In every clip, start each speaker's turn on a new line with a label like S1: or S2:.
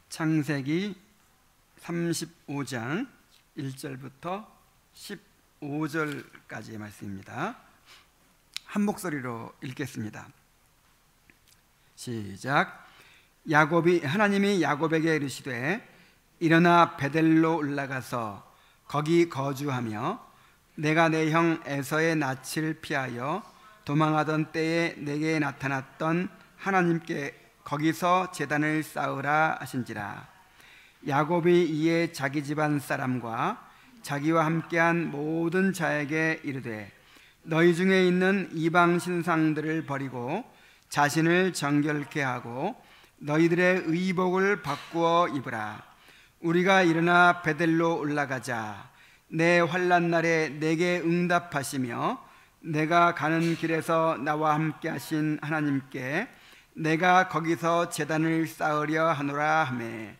S1: 창세기 35장 1절부터 15절까지의 말씀입니다. 한 목소리로 읽겠습니다. 시작. 하나님이 야곱에게 이르시되 일어나 베델로 올라가서 거기 거주하며 내가 내 형 에서의 낯을 피하여 도망하던 때에 내게 나타났던 하나님께 거기서 제단을 쌓으라 하신지라. 야곱이 이에 자기 집안 사람과 자기와 함께한 모든 자에게 이르되 너희 중에 있는 이방 신상들을 버리고 자신을 정결케 하고 너희들의 의복을 바꾸어 입으라. 우리가 일어나 베델로 올라가자. 내 환난 날에 내게 응답하시며 내가 가는 길에서 나와 함께 하신 하나님께 내가 거기서 제단을 쌓으려 하노라 하매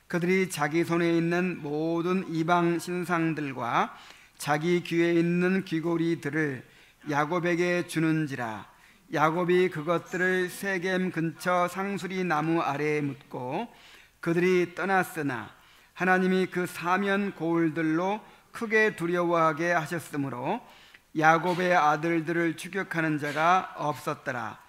S1: 그들이 자기 손에 있는 모든 이방 신상들과 자기 귀에 있는 귀고리들을 야곱에게 주는지라. 야곱이 그것들을 세겜 근처 상수리 나무 아래에 묻고 그들이 떠났으나 하나님이 그 사면 고울들로 크게 두려워하게 하셨으므로 야곱의 아들들을 추격하는 자가 없었더라.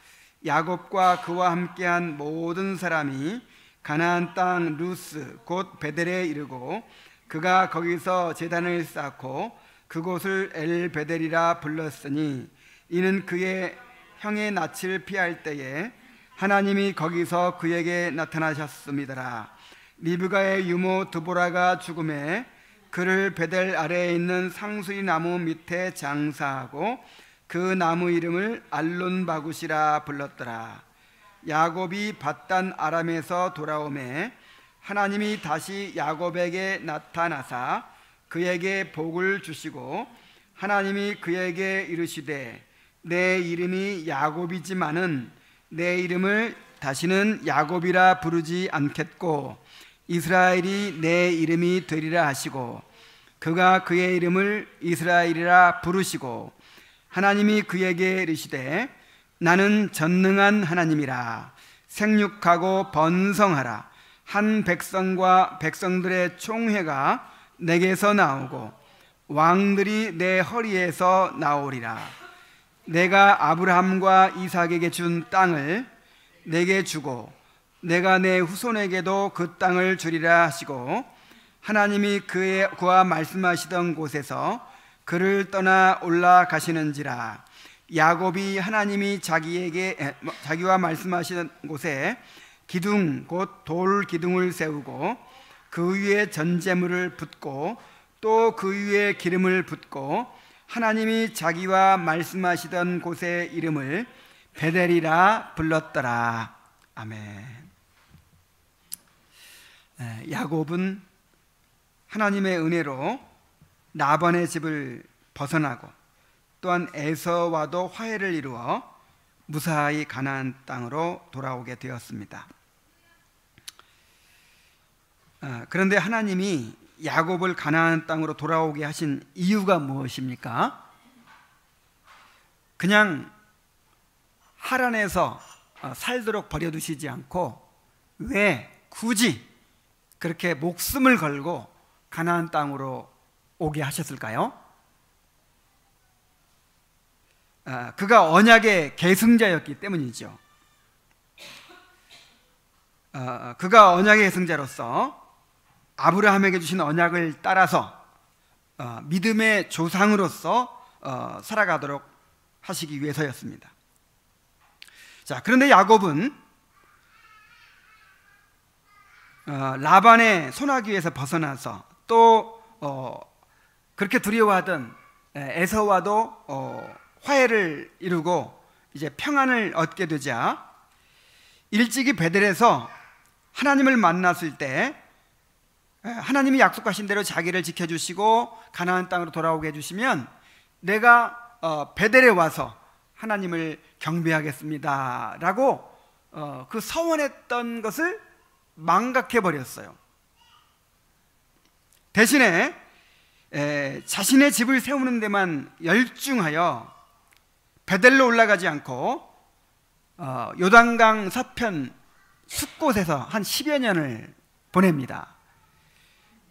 S1: 야곱과 그와 함께한 모든 사람이 가나안 땅 루스 곧 베델에 이르고 그가 거기서 제단을 쌓고 그곳을 엘베델이라 불렀으니 이는 그의 형의 낯을 피할 때에 하나님이 거기서 그에게 나타나셨음이더라. 리브가의 유모 드보라가 죽음에 그를 베델 아래에 있는 상수리 나무 밑에 장사하고 그 나무 이름을 알론바굿이라 불렀더라. 야곱이 밧단 아람에서 돌아오매 하나님이 다시 야곱에게 나타나사 그에게 복을 주시고 하나님이 그에게 이르시되 내 이름이 야곱이지만은 내 이름을 다시는 야곱이라 부르지 않겠고 이스라엘이 내 이름이 되리라 하시고 그가 그의 이름을 이스라엘이라 부르시고 하나님이 그에게 이르시되 나는 전능한 하나님이라. 생육하고 번성하라. 한 백성과 백성들의 총회가 내게서 나오고 왕들이 내 허리에서 나오리라. 내가 아브라함과 이삭에게 준 땅을 내게 주고 내가 내 후손에게도 그 땅을 주리라 하시고 하나님이 그와 말씀하시던 곳에서 그를 떠나 올라가시는지라. 야곱이 하나님이 자기와 말씀하시는 곳에 기둥 곧 돌 기둥을 세우고 그 위에 전제물을 붓고 또 그 위에 기름을 붓고 하나님이 자기와 말씀하시던 곳의 이름을 베델이라 불렀더라. 아멘. 야곱은 하나님의 은혜로 라반의 집을 벗어나고 또한 에서와도 화해를 이루어 무사히 가나안 땅으로 돌아오게 되었습니다. 그런데 하나님이 야곱을 가나안 땅으로 돌아오게 하신 이유가 무엇입니까? 그냥 하란에서 살도록 버려두시지 않고 왜 굳이 그렇게 목숨을 걸고 가나안 땅으로 오게 하셨을까요? 그가 언약의 계승자였기 때문이죠. 그가 언약의 계승자로서 아브라함에게 주신 언약을 따라서 믿음의 조상으로서 살아가도록 하시기 위해서였습니다. 자, 그런데 야곱은 라반의 소나기에서 벗어나서 또 그렇게 두려워하던 에서와도 화해를 이루고 이제 평안을 얻게 되자 일찍이 베델에서 하나님을 만났을 때 하나님이 약속하신 대로 자기를 지켜주시고 가나안 땅으로 돌아오게 해주시면 내가 베델에 와서 하나님을 경배하겠습니다 라고 그 서원했던 것을 망각해버렸어요. 대신에 자신의 집을 세우는 데만 열중하여 베델로 올라가지 않고 요단강 서편 숲곳에서 한 10여 년을 보냅니다.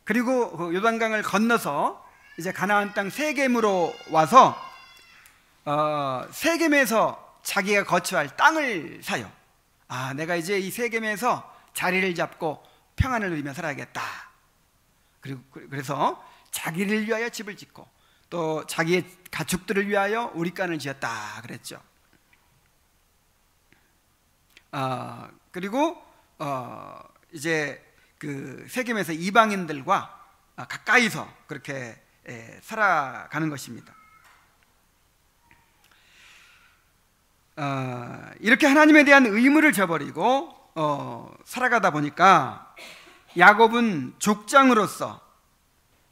S1: 그리고 그 요단강을 건너서 이제 가나안 땅 세겜으로 와서 세겜에서 자기가 거처할 땅을 사요. 내가 이제 이 세겜에서 자리를 잡고 평안을 누리며 살아야겠다. 그래서 자기를 위하여 집을 짓고 또 자기의 가축들을 위하여 우리간을 지었다 그랬죠. 그리고 이제 그 세겜에서 이방인들과 가까이서 그렇게 살아가는 것입니다. 이렇게 하나님에 대한 의무를 저버리고 살아가다 보니까 야곱은 족장으로서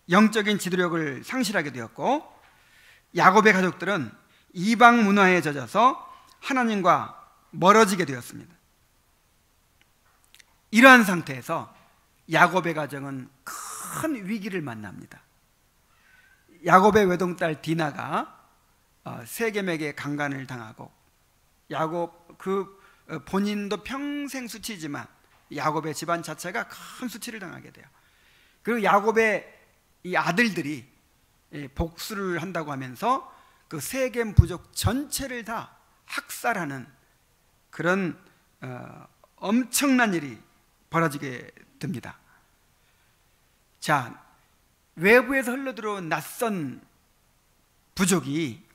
S1: 영적인 지도력을 상실하게 되었고, 야곱의 가족들은 이방 문화에 젖어서 하나님과 멀어지게 되었습니다. 이러한 상태에서 야곱의 가정은 큰 위기를 만납니다. 야곱의 외동딸 디나가 세겜에게 강간을 당하고, 야곱 본인도 평생 수치지만 야곱의 집안 자체가 큰 수치를 당하게 돼요. 그리고 야곱의 이 아들들이 복수를 한다고 하면서 그 세겜 부족 전체를 다 학살하는 그런 엄청난 일이 벌어지게 됩니다. 자, 외부에서 흘러들어온 낯선 부족이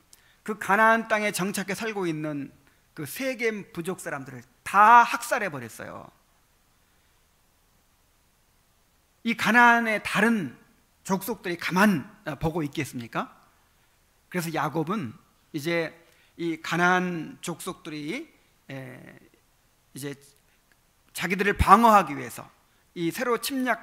S1: 그 가나안 땅에 정착해 살고 있는 그 세겜 부족 사람들을 다 학살해 버렸어요. 이 가나안의 다른 족속들이 가만 보고 있겠습니까? 그래서 야곱은 이제 이 가나안 족속들이 이제 자기들을 방어하기 위해서 이 새로 침략해온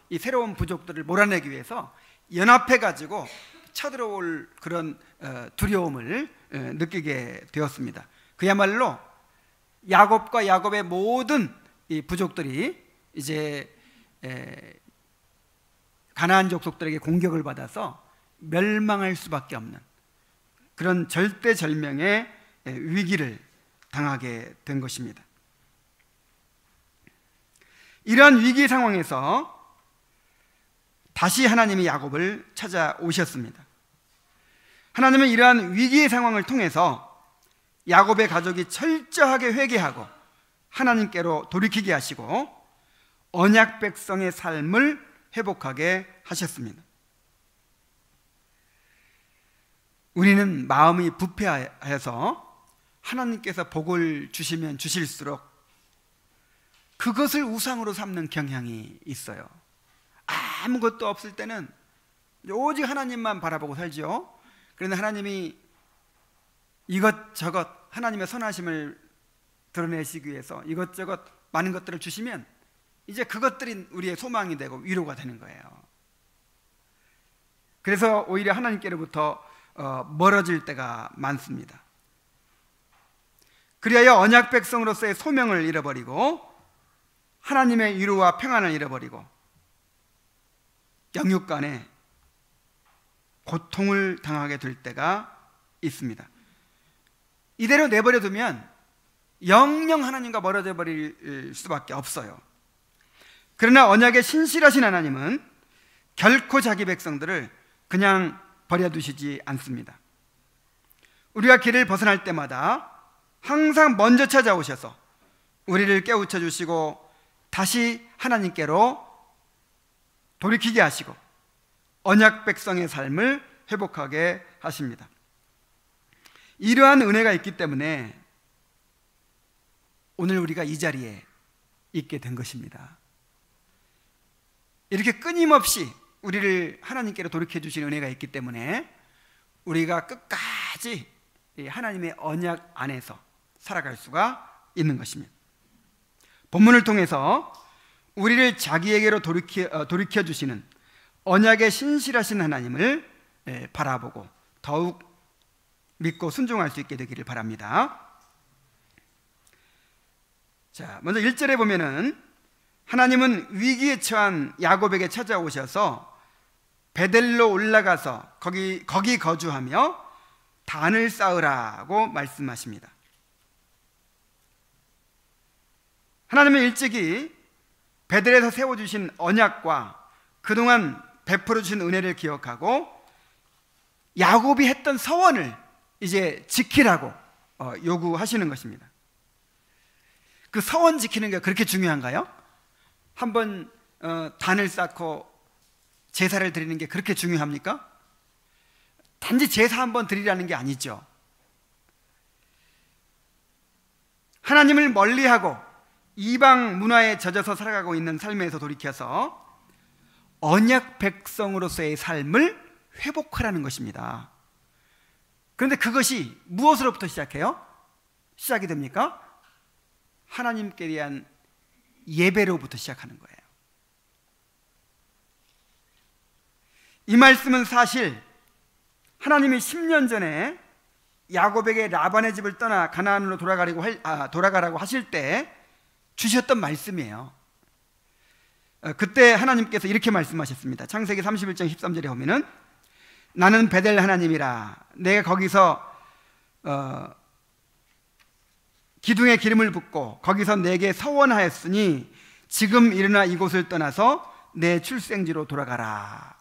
S1: 이 새로운 부족들을 몰아내기 위해서 연합해 가지고 쳐들어올 그런 두려움을 느끼게 되었습니다. 그야말로 야곱과 야곱의 모든 이 부족들이 이제 가나안 족속들에게 공격을 받아서 멸망할 수밖에 없는 그런 절대절명의 위기를 당하게 된 것입니다. 이러한 위기 상황에서 다시 하나님이 야곱을 찾아오셨습니다. 하나님은 이러한 위기의 상황을 통해서 야곱의 가족이 철저하게 회개하고 하나님께로 돌이키게 하시고 언약 백성의 삶을 회복하게 하셨습니다. 우리는 마음이 부패하여서 하나님께서 복을 주시면 주실수록 그것을 우상으로 삼는 경향이 있어요. 아무것도 없을 때는 오직 하나님만 바라보고 살죠. 그런데 하나님이 이것저것 하나님의 선하심을 드러내시기 위해서 이것저것 많은 것들을 주시면 이제 그것들이 우리의 소망이 되고 위로가 되는 거예요. 그래서 오히려 하나님께로부터 멀어질 때가 많습니다. 그리하여 언약 백성으로서의 소명을 잃어버리고 하나님의 위로와 평안을 잃어버리고 영육간에 고통을 당하게 될 때가 있습니다. 이대로 내버려 두면 영영 하나님과 멀어져 버릴 수밖에 없어요. 그러나 언약에 신실하신 하나님은 결코 자기 백성들을 그냥 버려두시지 않습니다. 우리가 길을 벗어날 때마다 항상 먼저 찾아오셔서 우리를 깨우쳐 주시고 다시 하나님께로 돌이키게 하시고 언약 백성의 삶을 회복하게 하십니다. 이러한 은혜가 있기 때문에 오늘 우리가 이 자리에 있게 된 것입니다. 이렇게 끊임없이 우리를 하나님께로 돌이켜 주신 은혜가 있기 때문에 우리가 끝까지 하나님의 언약 안에서 살아갈 수가 있는 것입니다. 본문을 통해서 우리를 자기에게로 돌이켜 주시는 언약에 신실하신 하나님을 바라보고 더욱 믿고 순종할 수 있게 되기를 바랍니다. 자, 먼저 1절에 보면은 하나님은 위기에 처한 야곱에게 찾아오셔서 베델로 올라가서 거기 거주하며 단을 쌓으라고 말씀하십니다. 하나님은 일찍이 베델에서 세워주신 언약과 그동안 베풀어 주신 은혜를 기억하고 야곱이 했던 서원을 이제 지키라고 요구하시는 것입니다. 그 서원 지키는 게 그렇게 중요한가요? 한번 단을 쌓고 제사를 드리는 게 그렇게 중요합니까? 단지 제사 한번 드리라는 게 아니죠. 하나님을 멀리하고 이방 문화에 젖어서 살아가고 있는 삶에서 돌이켜서 언약 백성으로서의 삶을 회복하라는 것입니다. 그런데 그것이 무엇으로부터 시작이 됩니까? 하나님께 대한 예배로부터 시작하는 거예요. 이 말씀은 사실 하나님이 10년 전에 야곱에게 라반의 집을 떠나 가나안으로 돌아가라고 하실 때 주셨던 말씀이에요. 그때 하나님께서 이렇게 말씀하셨습니다. 창세기 31장 13절에 보면은 나는 베델 하나님이라 내가 거기서 기둥에 기름을 붓고 거기서 내게 서원하였으니 지금 일어나 이곳을 떠나서 내 출생지로 돌아가라.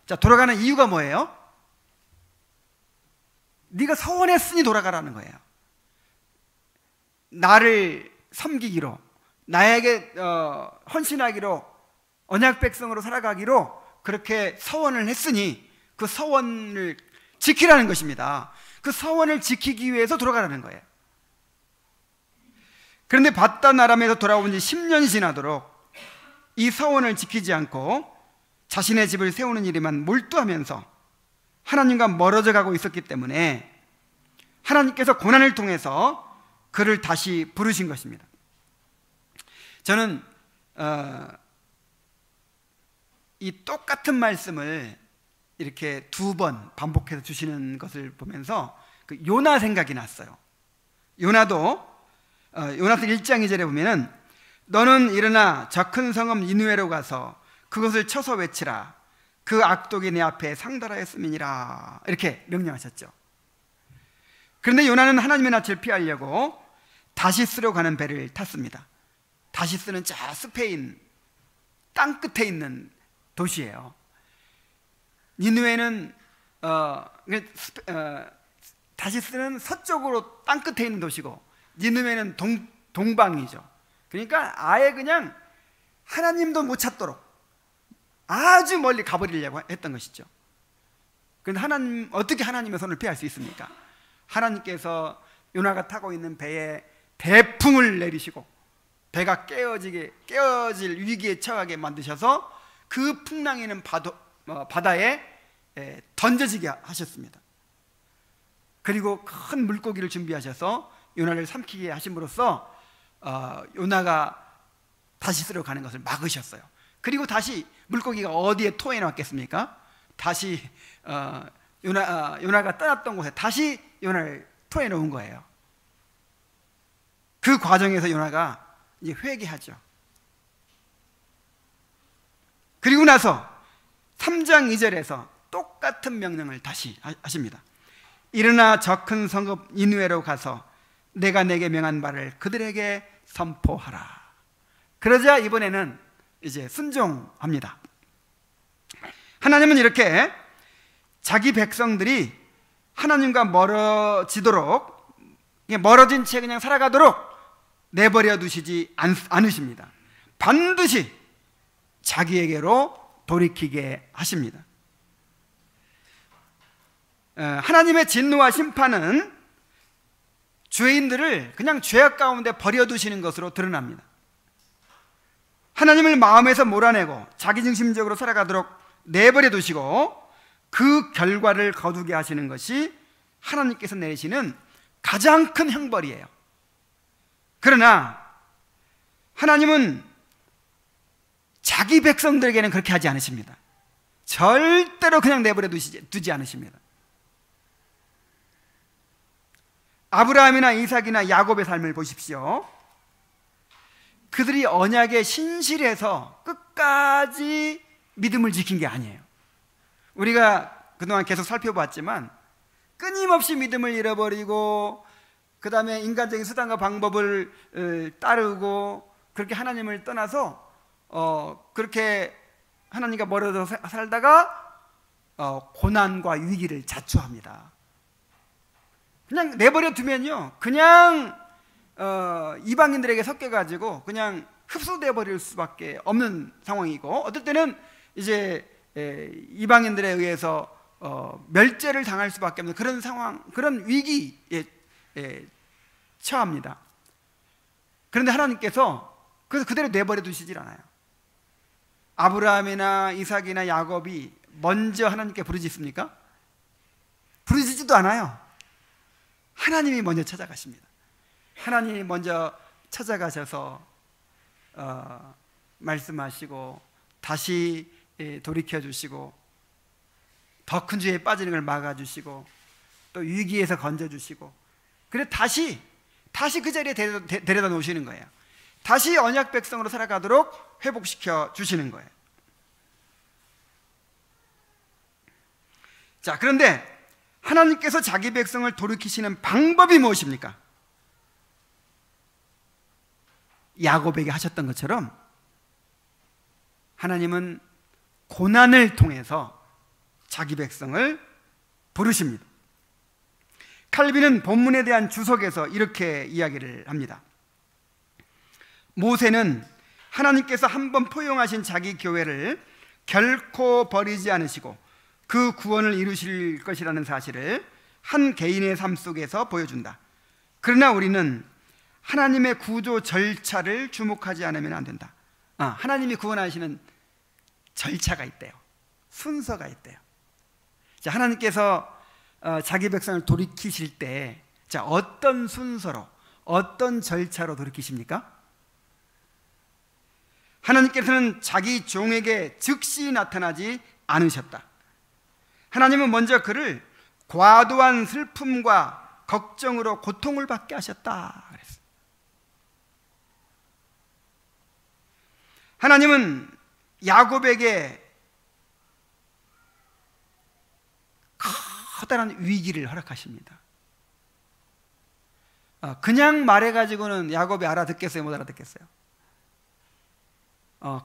S1: 자, 돌아가는 이유가 뭐예요? 네가 서원했으니 돌아가라는 거예요. 나를 섬기기로, 나에게 헌신하기로, 언약 백성으로 살아가기로 그렇게 서원을 했으니 그 서원을 지키라는 것입니다. 그 서원을 지키기 위해서 돌아가라는 거예요. 그런데 바단 아람에서 돌아온 지 10년이 지나도록 이 서원을 지키지 않고 자신의 집을 세우는 일에만 몰두하면서 하나님과 멀어져 가고 있었기 때문에 하나님께서 고난을 통해서 그를 다시 부르신 것입니다. 저는 이 똑같은 말씀을 이렇게 2번 반복해서 주시는 것을 보면서 그 요나 생각이 났어요. 요나도 요나서 1장 2절에 보면은 너는 일어나 저 큰 성읍 니느웨로 가서 그것을 쳐서 외치라. 그 악독이 내 앞에 상달하였음이니라. 이렇게 명령하셨죠. 그런데 요나는 하나님의 낯을 피하려고 다시스로 가는 배를 탔습니다. 다시스는 저 스페인 땅 끝에 있는 도시예요. 니느웨는 다시스는 서쪽으로 땅 끝에 있는 도시고 니느웨는 동방이죠. 그러니까 아예 그냥 하나님도 못 찾도록 아주 멀리 가버리려고 했던 것이죠. 그런데 어떻게 하나님의 손을 피할 수 있습니까? 하나님께서 요나가 타고 있는 배에 대풍을 내리시고 배가 깨어질 위기에 처하게 만드셔서 그 풍랑에는 바다에 던져지게 하셨습니다. 그리고 큰 물고기를 준비하셔서 요나를 삼키게 하심으로써 요나가 다시스로 가는 것을 막으셨어요. 그리고 다시 물고기가 어디에 토해 놨겠습니까? 다시 요나가 떠났던 곳에 다시 요나를 토해 놓은 거예요. 그 과정에서 요나가 이제 회개하죠. 그리고 나서 3장 2절에서 똑같은 명령을 다시 하십니다. 일어나 저 큰 성읍 니느웨로 가서 내가 내게 명한 바를 그들에게 선포하라. 그러자 이번에는 이제 순종합니다. 하나님은 이렇게 자기 백성들이 하나님과 멀어진 채 그냥 살아가도록 내버려 두시지 않으십니다. 반드시 자기에게로 돌이키게 하십니다. 하나님의 진노와 심판은 죄인들을 그냥 죄악 가운데 버려두시는 것으로 드러납니다. 하나님을 마음에서 몰아내고 자기중심적으로 살아가도록 내버려 두시고 그 결과를 거두게 하시는 것이 하나님께서 내리시는 가장 큰 형벌이에요. 그러나 하나님은 자기 백성들에게는 그렇게 하지 않으십니다. 절대로 그냥 내버려 두지 않으십니다. 아브라함이나 이삭이나 야곱의 삶을 보십시오. 그들이 언약에 신실해서 끝까지 믿음을 지킨 게 아니에요. 우리가 그동안 계속 살펴봤지만 끊임없이 믿음을 잃어버리고 그 다음에 인간적인 수단과 방법을 따르고 그렇게 하나님을 떠나서 그렇게 하나님과 멀어져 살다가 고난과 위기를 자초합니다. 그냥 내버려 두면요, 그냥 이방인들에게 섞여가지고 그냥 흡수되어 버릴 수밖에 없는 상황이고, 어떨 때는 이제 이방인들에 의해서 멸죄를 당할 수밖에 없는 그런 상황, 그런 위기에 처합니다. 그런데 하나님께서 그래서 그대로 내버려 두시질 않아요. 아브라함이나 이삭이나 야곱이 먼저 하나님께 부르짖습니까? 부르짖지도 않아요. 하나님이 먼저 찾아가십니다. 하나님이 먼저 찾아가셔서 말씀하시고 다시 돌이켜 주시고 더 큰 죄에 빠지는 걸 막아주시고 또 위기에서 건져주시고, 그래 다시 그 자리에 데려다 놓으시는 거예요. 다시 언약 백성으로 살아가도록 회복시켜 주시는 거예요. 자, 그런데 하나님께서 자기 백성을 돌이키시는 방법이 무엇입니까? 야곱에게 하셨던 것처럼 하나님은 고난을 통해서 자기 백성을 부르십니다. 칼빈은 본문에 대한 주석에서 이렇게 이야기를 합니다. 모세는 하나님께서 한번 포용하신 자기 교회를 결코 버리지 않으시고 그 구원을 이루실 것이라는 사실을 한 개인의 삶 속에서 보여준다. 그러나 우리는 하나님의 구조 절차를 주목하지 않으면 안 된다. 하나님이 구원하시는 절차가 있대요. 순서가 있대요. 자, 하나님께서 자기 백성을 돌이키실 때, 자, 어떤 순서로, 어떤 절차로 돌이키십니까? 하나님께서는 자기 종에게 즉시 나타나지 않으셨다. 하나님은 먼저 그를 과도한 슬픔과 걱정으로 고통을 받게 하셨다 그랬어요. 하나님은 야곱에게 커다란 위기를 허락하십니다. 그냥 말해가지고는 야곱이 알아듣겠어요, 못 알아듣겠어요?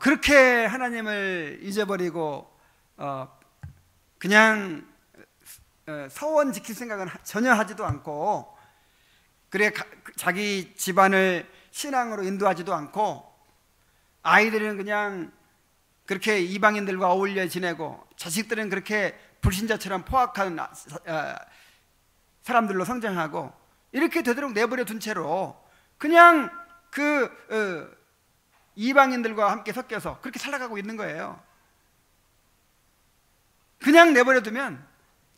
S1: 그렇게 하나님을 잊어버리고 그냥 서원 지킬 생각은 전혀 하지도 않고, 그래 자기 집안을 신앙으로 인도하지도 않고, 아이들은 그냥 그렇게 이방인들과 어울려 지내고, 자식들은 그렇게 불신자처럼 포악한 사람들로 성장하고, 이렇게 되도록 내버려 둔 채로 그냥 그 이방인들과 함께 섞여서 그렇게 살아가고 있는 거예요. 그냥 내버려 두면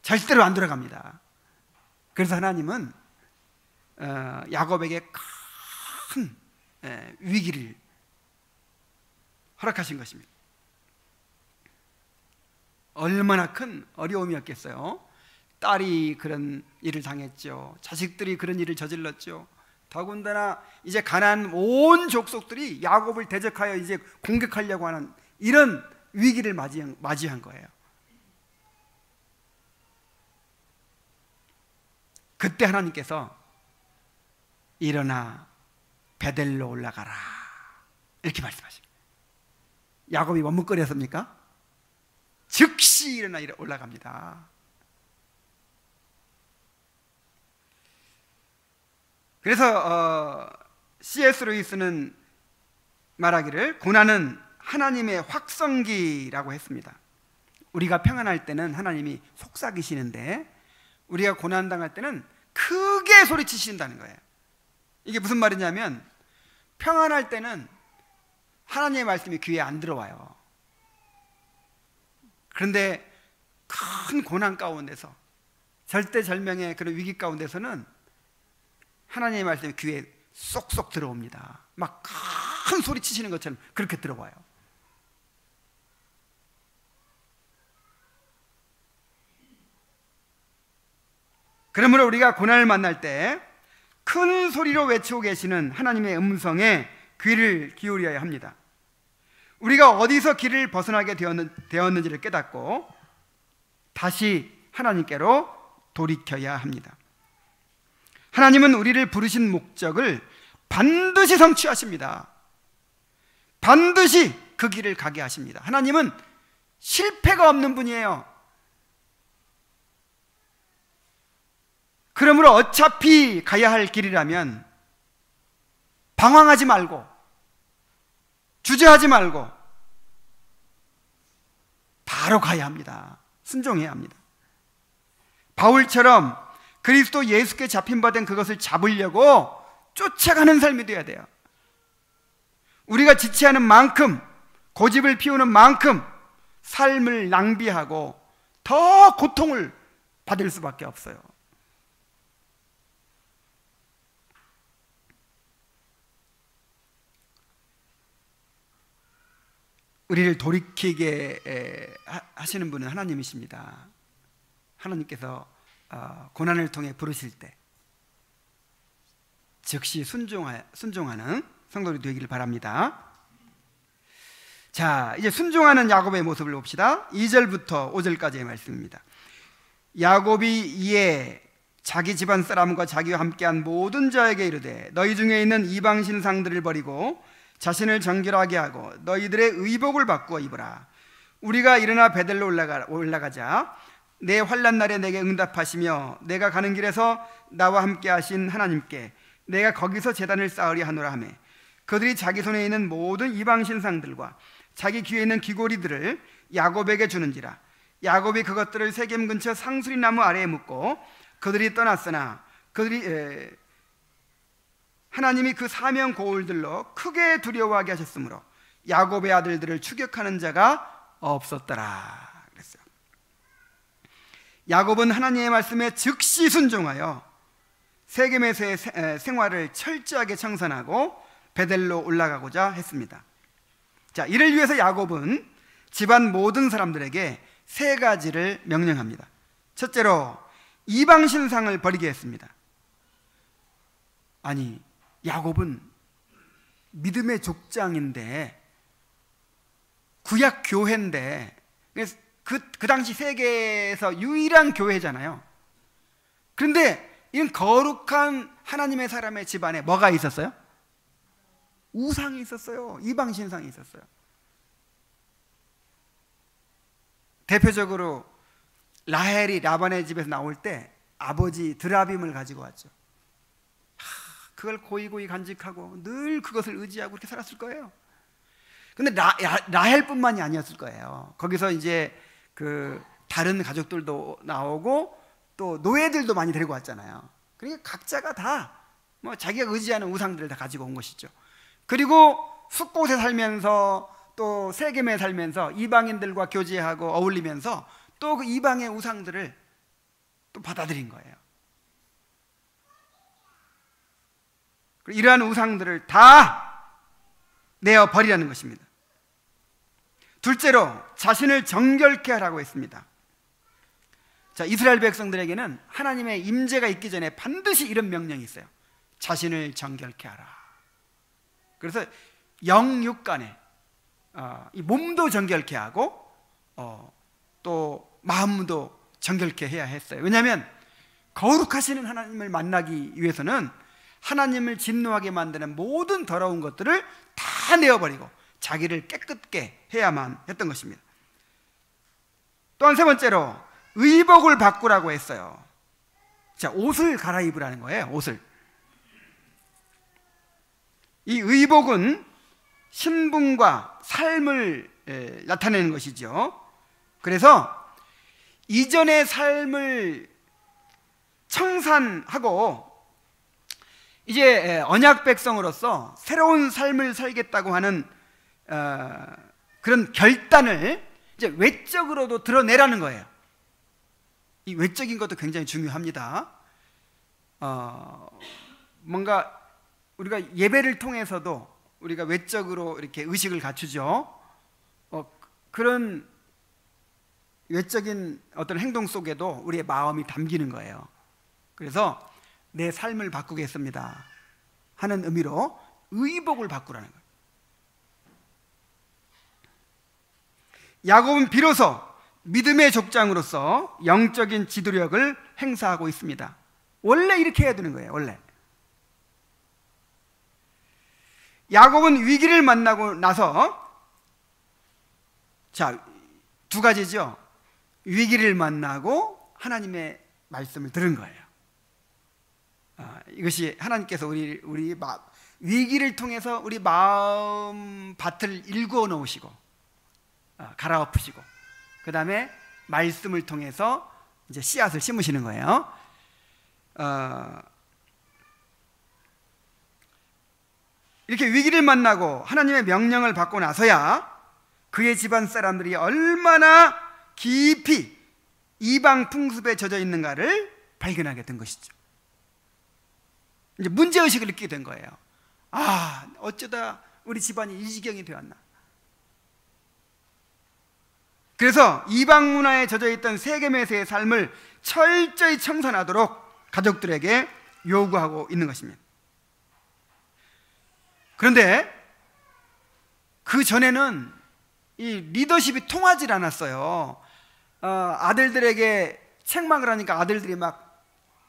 S1: 절대로 안 돌아갑니다. 그래서 하나님은 야곱에게 큰 위기를 허락하신 것입니다. 얼마나 큰 어려움이었겠어요. 딸이 그런 일을 당했죠. 자식들이 그런 일을 저질렀죠. 더군다나 이제 가나안 온 족속들이 야곱을 대적하여 이제 공격하려고 하는 이런 위기를 맞이한 거예요. 그때 하나님께서 일어나 베델로 올라가라 이렇게 말씀하십니다. 야곱이 머뭇거렸습니까? 즉시 일어나 올라갑니다. 그래서 C.S. 루이스는 말하기를 고난은 하나님의 확성기라고 했습니다. 우리가 평안할 때는 하나님이 속삭이시는데, 우리가 고난당할 때는 크게 소리치신다는 거예요. 이게 무슨 말이냐면, 평안할 때는 하나님의 말씀이 귀에 안 들어와요. 그런데 큰 고난 가운데서, 절대절명의 그런 위기 가운데서는 하나님의 말씀이 귀에 쏙쏙 들어옵니다. 막 큰 소리 치시는 것처럼 그렇게 들어와요. 그러므로 우리가 고난을 만날 때 큰 소리로 외치고 계시는 하나님의 음성에 귀를 기울여야 합니다. 우리가 어디서 길을 벗어나게 되었는지를 깨닫고 다시 하나님께로 돌이켜야 합니다. 하나님은 우리를 부르신 목적을 반드시 성취하십니다. 반드시 그 길을 가게 하십니다. 하나님은 실패가 없는 분이에요. 그러므로 어차피 가야 할 길이라면 방황하지 말고 주저하지 말고 바로 가야 합니다. 순종해야 합니다. 바울처럼 그리스도 예수께 잡힌 바 된 그것을 잡으려고 쫓아가는 삶이 되어야 돼요. 우리가 지체하는 만큼, 고집을 피우는 만큼 삶을 낭비하고 더 고통을 받을 수밖에 없어요. 우리를 돌이키게 하시는 분은 하나님이십니다. 하나님께서 고난을 통해 부르실 때 즉시 순종하는 성도들이 되기를 바랍니다. 자, 이제 순종하는 야곱의 모습을 봅시다. 2절부터 5절까지의 말씀입니다. 야곱이 이에 자기 집안 사람과 자기와 함께한 모든 자에게 이르되 너희 중에 있는 이방 신상들을 버리고 자신을 정결하게 하고 너희들의 의복을 바꾸어 입으라. 우리가 일어나 베델로 올라가자. 내 환난 날에 내게 응답하시며 내가 가는 길에서 나와 함께 하신 하나님께 내가 거기서 제단을 쌓으려 하노라 하매 그들이 자기 손에 있는 모든 이방 신상들과 자기 귀에 있는 귀고리들을 야곱에게 주는지라. 야곱이 그것들을 세겜 근처 상수리 나무 아래에 묻고 그들이 떠났으나 하나님이 그 사명 고울들로 크게 두려워하게 하셨으므로 야곱의 아들들을 추격하는 자가 없었더라 그랬어요. 야곱은 하나님의 말씀에 즉시 순종하여 세겜에서의 생활을 철저하게 청산하고 베델로 올라가고자 했습니다. 자, 이를 위해서 야곱은 집안 모든 사람들에게 세 가지를 명령합니다. 첫째로 이방 신상을 버리게 했습니다. 아니, 야곱은 믿음의 족장인데 구약 교회인데 그 당시 세계에서 유일한 교회잖아요. 그런데 이런 거룩한 하나님의 사람의 집안에 뭐가 있었어요? 우상이 있었어요. 이방 신상이 있었어요. 대표적으로 라헬이 라반의 집에서 나올 때 아버지 드라빔을 가지고 왔죠. 그걸 고이고이 간직하고 늘 그것을 의지하고 그렇게 살았을 거예요. 근데 라헬뿐만이 아니었을 거예요. 거기서 이제 그 다른 가족들도 나오고 또 노예들도 많이 데리고 왔잖아요. 그러니까 각자가 다 뭐 자기가 의지하는 우상들을 다 가지고 온 것이죠. 그리고 숫곳에 살면서 또 세겜에 살면서 이방인들과 교제하고 어울리면서 또 그 이방의 우상들을 또 받아들인 거예요. 이러한 우상들을 다 내어 버리라는 것입니다. 둘째로 자신을 정결케 하라고 했습니다. 자, 이스라엘 백성들에게는 하나님의 임재가 있기 전에 반드시 이런 명령이 있어요. 자신을 정결케 하라. 그래서 영육간에 이 몸도 정결케 하고 또 마음도 정결케 해야 했어요. 왜냐하면 거룩하시는 하나님을 만나기 위해서는 하나님을 진노하게 만드는 모든 더러운 것들을 다 내어버리고 자기를 깨끗게 해야만 했던 것입니다. 또한 세 번째로 의복을 바꾸라고 했어요. 자, 옷을 갈아입으라는 거예요. 옷을. 이 의복은 신분과 삶을 나타내는 것이죠. 그래서 이전의 삶을 청산하고 이제 언약 백성으로서 새로운 삶을 살겠다고 하는 그런 결단을 이제 외적으로도 드러내라는 거예요. 이 외적인 것도 굉장히 중요합니다. 뭔가 우리가 예배를 통해서도 우리가 외적으로 이렇게 의식을 갖추죠. 그런 외적인 어떤 행동 속에도 우리의 마음이 담기는 거예요. 그래서 내 삶을 바꾸겠습니다 하는 의미로 의복을 바꾸라는 거예요. 야곱은 비로소 믿음의 족장으로서 영적인 지도력을 행사하고 있습니다. 원래 이렇게 해야 되는 거예요. 원래 야곱은 위기를 만나고 나서 자, 두 가지죠. 위기를 만나고 하나님의 말씀을 들은 거예요. 이것이 하나님께서 위기를 통해서 우리 마음 밭을 일구어 놓으시고 갈아엎으시고, 그 다음에 말씀을 통해서 이제 씨앗을 심으시는 거예요. 이렇게 위기를 만나고 하나님의 명령을 받고 나서야 그의 집안 사람들이 얼마나 깊이 이방 풍습에 젖어 있는가를 발견하게 된 것이죠. 이제 문제의식을 느끼게 된 거예요. 어쩌다 우리 집안이 이 지경이 되었나. 그래서 이방 문화에 젖어 있던 세겜에서의 삶을 철저히 청산하도록 가족들에게 요구하고 있는 것입니다. 그런데 그 전에는 이 리더십이 통하질 않았어요. 아들들에게 책망을 하니까 아들들이 막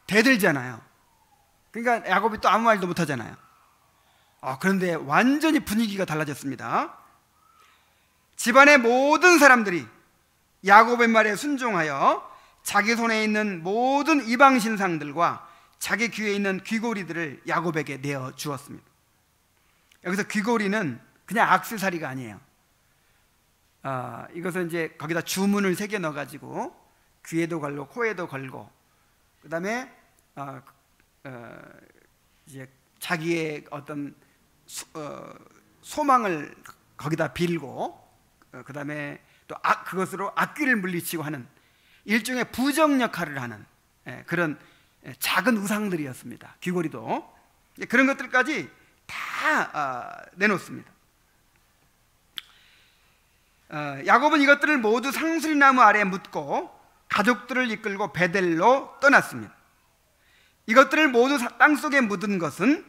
S1: 대들잖아요. 그러니까 야곱이 또 아무 말도 못하잖아요. 그런데 완전히 분위기가 달라졌습니다. 집안의 모든 사람들이 야곱의 말에 순종하여 자기 손에 있는 모든 이방 신상들과 자기 귀에 있는 귀고리들을 야곱에게 내어 주었습니다. 여기서 귀고리는 그냥 액세서리가 아니에요. 이것은 이제 거기다 주문을 새겨 넣어가지고 귀에도 걸고 코에도 걸고, 그 다음에 이제 자기의 어떤 소망을 거기다 빌고, 그 다음에 또 그것으로 악귀를 물리치고 하는 일종의 부정 역할을 하는 그런 작은 우상들이었습니다. 귀고리도 그런 것들까지 다 내놓습니다. 야곱은 이것들을 모두 상수리나무 아래에 묻고 가족들을 이끌고 베델로 떠났습니다. 이것들을 모두 땅속에 묻은 것은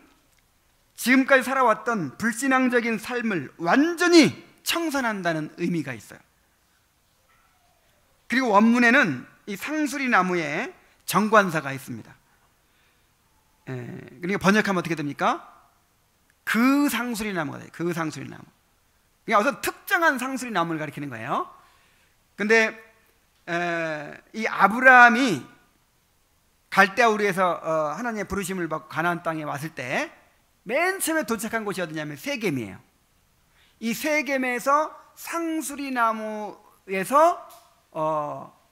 S1: 지금까지 살아왔던 불신앙적인 삶을 완전히 청산한다는 의미가 있어요. 그리고 원문에는 이 상수리나무에 정관사가 있습니다. 그러니까 번역하면 어떻게 됩니까? 그 상수리나무가 돼요. 그 상수리나무. 그러니까 어떤 특정한 상수리나무를 가리키는 거예요. 근데 이 아브라함이 갈대아 우르에서 하나님의 부르심을 받고 가나안 땅에 왔을 때 맨 처음에 도착한 곳이 어디냐면 세겜이에요. 이 세겜에서 상수리나무에서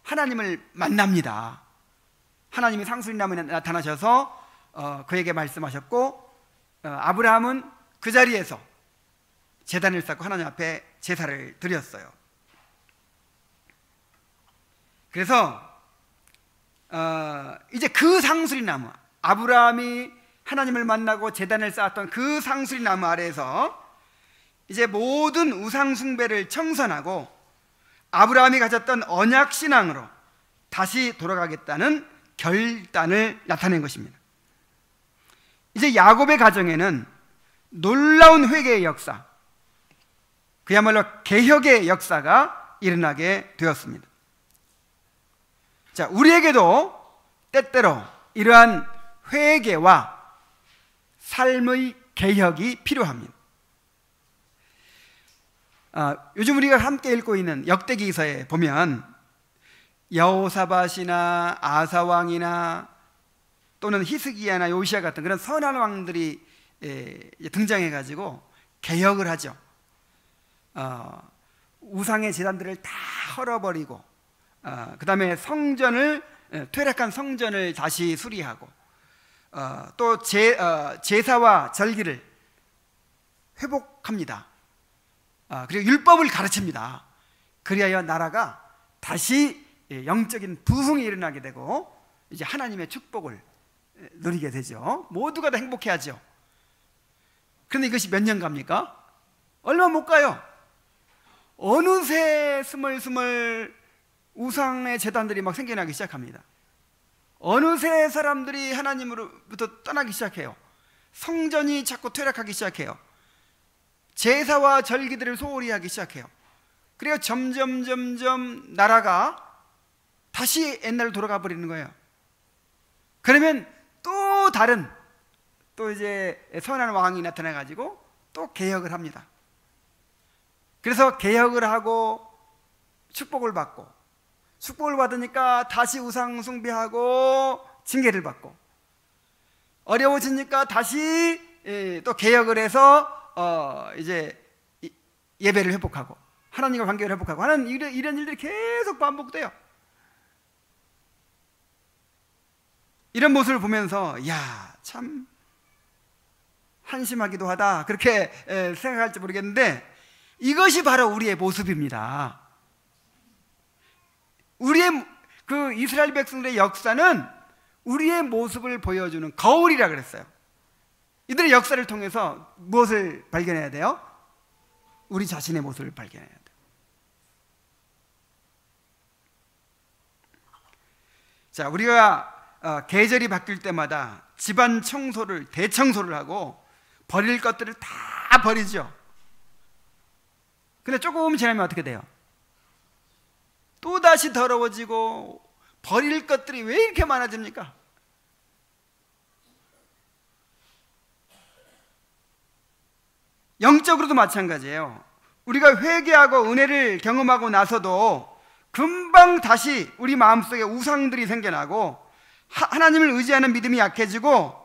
S1: 하나님을 만납니다. 하나님이 상수리나무에 나타나셔서 그에게 말씀하셨고, 아브라함은 그 자리에서 제단을 쌓고 하나님 앞에 제사를 드렸어요. 그래서 이제 그 상수리나무, 아브라함이 하나님을 만나고 제단을 쌓았던 그 상수리나무 아래에서 이제 모든 우상 숭배를 청산하고 아브라함이 가졌던 언약 신앙으로 다시 돌아가겠다는 결단을 나타낸 것입니다. 이제 야곱의 가정에는 놀라운 회개의 역사, 그야말로 개혁의 역사가 일어나게 되었습니다. 자, 우리에게도 때때로 이러한 회개와 삶의 개혁이 필요합니다. 요즘 우리가 함께 읽고 있는 역대기서에 보면 여호사밧이나 아사왕이나 또는 히스기야나 요시야 같은 그런 선한 왕들이 등장해가지고 개혁을 하죠. 우상의 제단들을 다 헐어버리고, 그 다음에 퇴락한 성전을 다시 수리하고, 또 제사와 절기를 회복합니다. 그리고 율법을 가르칩니다. 그리하여 나라가 다시 영적인 부흥이 일어나게 되고 이제 하나님의 축복을 누리게 되죠. 모두가 다 행복해하죠. 그런데 이것이 몇 년 갑니까? 얼마 못 가요. 어느새 스멀스멀 우상의 제단들이 막 생겨나기 시작합니다. 어느새 사람들이 하나님으로부터 떠나기 시작해요. 성전이 자꾸 퇴락하기 시작해요. 제사와 절기들을 소홀히 하기 시작해요. 그래서 점점 나라가 다시 옛날로 돌아가 버리는 거예요. 그러면 또 다른 이제 선한 왕이 나타나 가지고 또 개혁을 합니다. 그래서 개혁을 하고 축복을 받고, 축복을 받으니까 다시 우상 숭배하고 징계를 받고, 어려워지니까 다시 또 개혁을 해서 이제 예배를 회복하고 하나님과 관계를 회복하고 하는 이런 일들이 계속 반복돼요. 이런 모습을 보면서 야, 참 한심하기도 하다, 그렇게 생각할지 모르겠는데, 이것이 바로 우리의 모습입니다. 우리의 그 이스라엘 백성들의 역사는 우리의 모습을 보여주는 거울이라 그랬어요. 이들의 역사를 통해서 무엇을 발견해야 돼요? 우리 자신의 모습을 발견해야 돼요. 자, 우리가 계절이 바뀔 때마다 집안 청소를, 대청소를 하고 버릴 것들을 다 버리죠. 근데 조금 지나면 어떻게 돼요? 또다시 더러워지고 버릴 것들이 왜 이렇게 많아집니까? 영적으로도 마찬가지예요. 우리가 회개하고 은혜를 경험하고 나서도 금방 다시 우리 마음속에 우상들이 생겨나고 하나님을 의지하는 믿음이 약해지고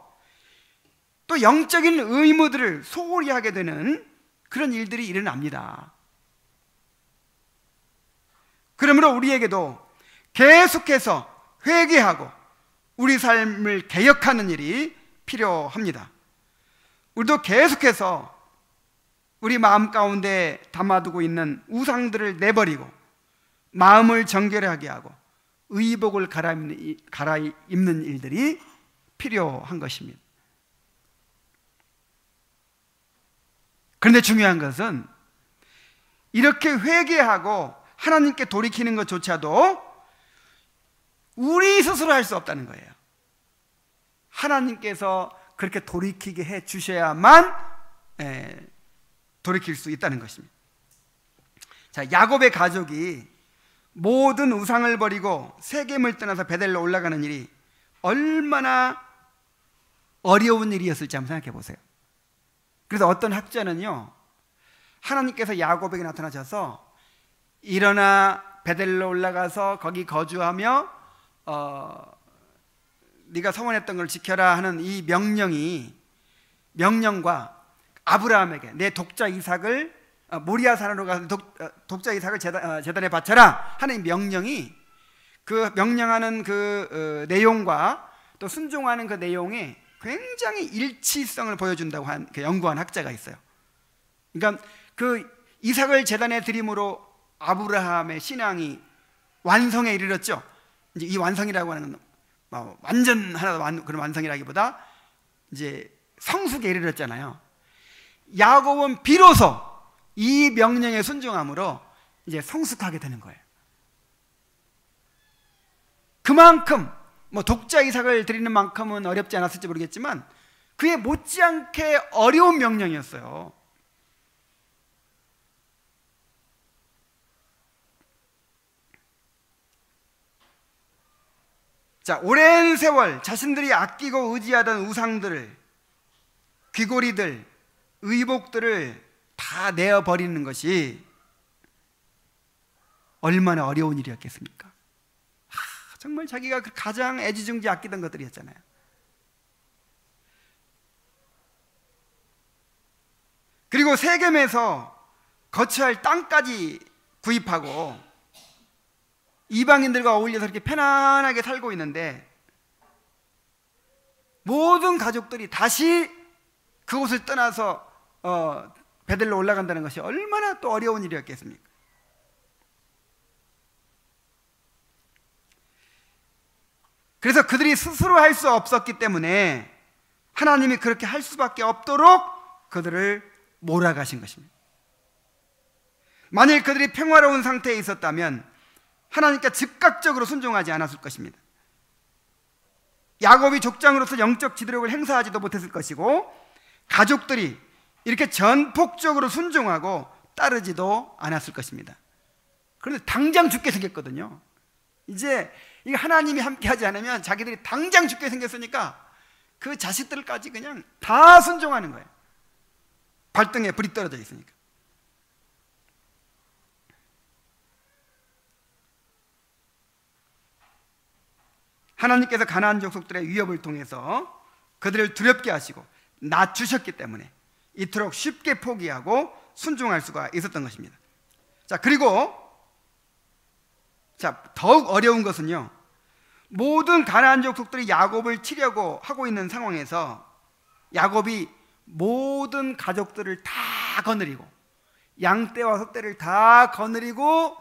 S1: 또 영적인 의무들을 소홀히 하게 되는 그런 일들이 일어납니다. 그러므로 우리에게도 계속해서 회개하고 우리 삶을 개혁하는 일이 필요합니다. 우리도 계속해서 우리 마음 가운데 담아두고 있는 우상들을 내버리고 마음을 정결하게 하고 의복을 갈아입는 일들이 필요한 것입니다. 그런데 중요한 것은 이렇게 회개하고 하나님께 돌이키는 것조차도 우리 스스로 할 수 없다는 거예요. 하나님께서 그렇게 돌이키게 해 주셔야만 돌이킬 수 있다는 것입니다. 자, 야곱의 가족이 모든 우상을 버리고 세겜을 떠나서 베델로 올라가는 일이 얼마나 어려운 일이었을지 한번 생각해 보세요. 그래서 어떤 학자는요, 하나님께서 야곱에게 나타나셔서 일어나 베델로 올라가서 거기 거주하며 네가 서원했던 걸 지켜라 하는 이 명령과 아브라함에게 내 독자 이삭을 모리아 산으로 가서 독자 이삭을 제단에 바쳐라 하는 명령이, 그 명령하는 그 내용과 또 순종하는 그 내용에 굉장히 일치성을 보여준다고 연구한 학자가 있어요. 그러니까 그 이삭을 제단에 드림으로 아브라함의 신앙이 완성에 이르렀죠. 이제 이 완성이라고 하는 완전 그런 완성이라기보다 이제 성숙에 이르렀잖아요. 야곱은 비로소 이 명령에 순종함으로 이제 성숙하게 되는 거예요. 그만큼 독자 이삭을 드리는 만큼은 어렵지 않았을지 모르겠지만 그에 못지않게 어려운 명령이었어요. 자, 오랜 세월 자신들이 아끼고 의지하던 우상들을, 귀고리들, 의복들을 다 내어버리는 것이 얼마나 어려운 일이었겠습니까? 정말 자기가 가장 애지중지 아끼던 것들이었잖아요. 그리고 세겜에서 거처할 땅까지 구입하고 이방인들과 어울려서 이렇게 편안하게 살고 있는데 모든 가족들이 다시 그곳을 떠나서 베델로 올라간다는 것이 얼마나 또 어려운 일이었겠습니까? 그래서 그들이 스스로 할 수 없었기 때문에 하나님이 그렇게 할 수밖에 없도록 그들을 몰아가신 것입니다. 만일 그들이 평화로운 상태에 있었다면 하나님께 즉각적으로 순종하지 않았을 것입니다. 야곱이 족장으로서 영적 지도력을 행사하지도 못했을 것이고 가족들이 이렇게 전폭적으로 순종하고 따르지도 않았을 것입니다. 그런데 당장 죽게 생겼거든요. 이제 이게 하나님이 함께 하지 않으면 자기들이 당장 죽게 생겼으니까 그 자식들까지 그냥 다 순종하는 거예요. 발등에 불이 떨어져 있으니까. 하나님께서 가나안 족속들의 위협을 통해서 그들을 두렵게 하시고 낮추셨기 때문에 이토록 쉽게 포기하고 순종할 수가 있었던 것입니다. 자, 그리고 더욱 어려운 것은요, 모든 가나안 족속들이 야곱을 치려고 하고 있는 상황에서 야곱이 모든 가족들을 다 거느리고 양떼와 흑떼를 다 거느리고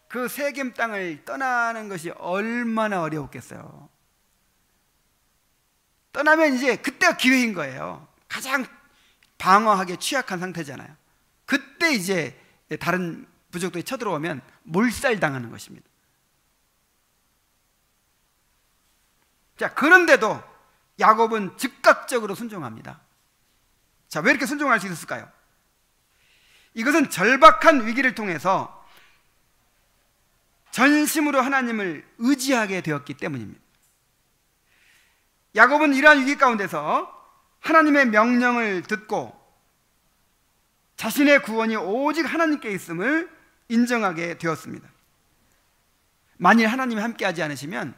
S1: 그 세겜 땅을 떠나는 것이 얼마나 어려웠겠어요. 떠나면 이제 그때가 기회인 거예요. 가장 방어하기에 취약한 상태잖아요. 그때 이제 다른 부족들이 쳐들어오면 몰살당하는 것입니다. 자, 그런데도 야곱은 즉각적으로 순종합니다. 자, 왜 이렇게 순종할 수 있었을까요? 이것은 절박한 위기를 통해서 전심으로 하나님을 의지하게 되었기 때문입니다. 야곱은 이러한 위기 가운데서 하나님의 명령을 듣고 자신의 구원이 오직 하나님께 있음을 인정하게 되었습니다. 만일 하나님이 함께하지 않으시면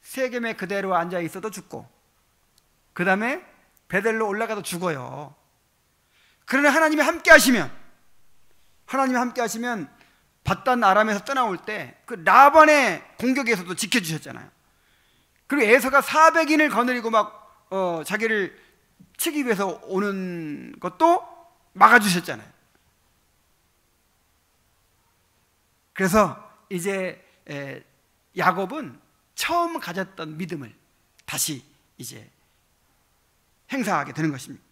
S1: 세겜에 그대로 앉아 있어도 죽고 그 다음에 베델로 올라가도 죽어요. 그러나 하나님이 함께하시면 바단 아람에서 떠나올 때 그 라반의 공격에서도 지켜주셨잖아요. 그리고 에서가 400인을 거느리고 막 자기를 치기 위해서 오는 것도 막아주셨잖아요. 그래서 이제 야곱은 처음 가졌던 믿음을 다시 이제 행사하게 되는 것입니다.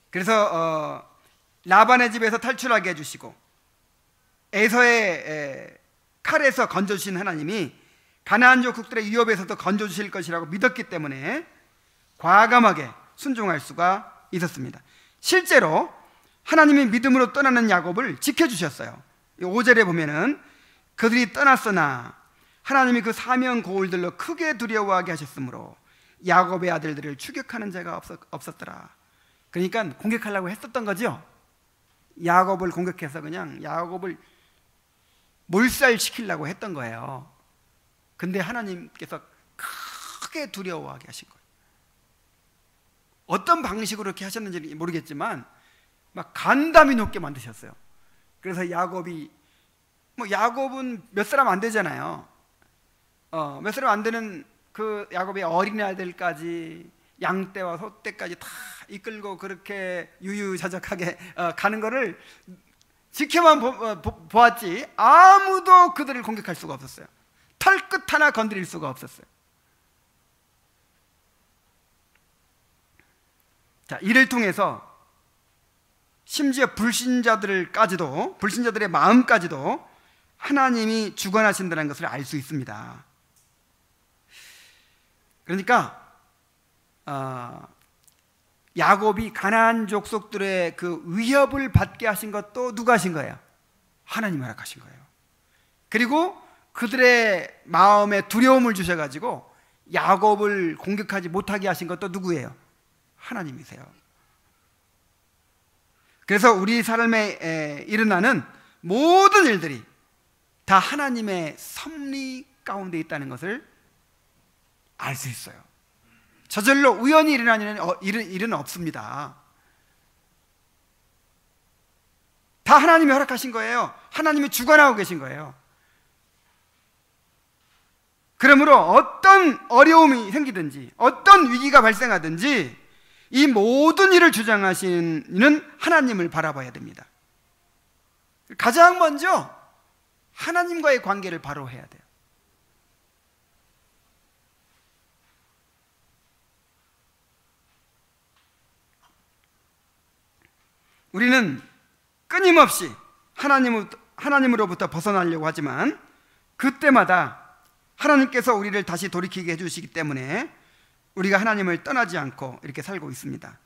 S1: 그래서 라반의 집에서 탈출하게 해주시고 에서의 칼에서 건져주신 하나님이 가나안 족속들의 위협에서도 건져주실 것이라고 믿었기 때문에 과감하게 순종할 수가 있었습니다. 실제로 하나님이 믿음으로 떠나는 야곱을 지켜주셨어요. 5절에 보면은 그들이 떠났으나 하나님이 그 사명 고울들로 크게 두려워하게 하셨으므로 야곱의 아들들을 추격하는 자가 없었더라. 그러니까 공격하려고 했었던 거죠. 야곱을 공격해서 그냥 야곱을 몰살시키려고 했던 거예요. 근데 하나님께서 크게 두려워하게 하신 거예요. 어떤 방식으로 그렇게 하셨는지 모르겠지만 막 간담이 높게 만드셨어요. 그래서 야곱은 몇 사람 안 되잖아요. 몇 사람 안 되는 그 야곱의 어린아이들까지 양떼와 소떼까지 다 이끌고 그렇게 유유자적하게 가는 거를 지켜만 보았지 아무도 그들을 공격할 수가 없었어요. 털끝 하나 건드릴 수가 없었어요. 자, 이를 통해서 심지어 불신자들의 마음까지도 하나님이 주관하신다는 것을 알 수 있습니다. 그러니까 야곱이 가나안 족속들의 그 위협을 받게 하신 것도 누가 하신 거예요? 하나님이 허락하신 거예요. 그리고 그들의 마음에 두려움을 주셔가지고 야곱을 공격하지 못하게 하신 것도 누구예요? 하나님이세요. 그래서 우리 삶에 일어나는 모든 일들이 다 하나님의 섭리 가운데 있다는 것을 알 수 있어요. 저절로 우연히 일어나는 일은 없습니다. 다 하나님이 허락하신 거예요. 하나님이 주관하고 계신 거예요. 그러므로 어떤 어려움이 생기든지 어떤 위기가 발생하든지 이 모든 일을 주장하시는 하나님을 바라봐야 됩니다. 가장 먼저 하나님과의 관계를 바로 해야 돼요. 우리는 끊임없이 하나님으로부터 벗어나려고 하지만 그때마다 하나님께서 우리를 다시 돌이키게 해주시기 때문에 우리가 하나님을 떠나지 않고 이렇게 살고 있습니다.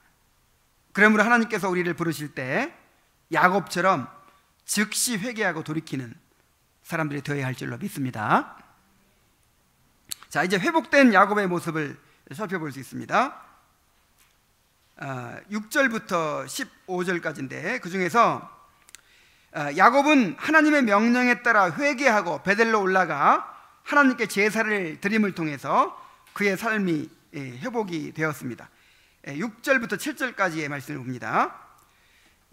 S1: 그러므로 하나님께서 우리를 부르실 때 야곱처럼 즉시 회개하고 돌이키는 사람들이 되어야 할 줄로 믿습니다. 자, 이제 회복된 야곱의 모습을 살펴볼 수 있습니다. 6절부터 15절까지인데 그 중에서 야곱은 하나님의 명령에 따라 회개하고 베델로 올라가 하나님께 제사를 드림을 통해서 그의 삶이 회복이 되었습니다. 6절부터 7절까지의 말씀을 봅니다.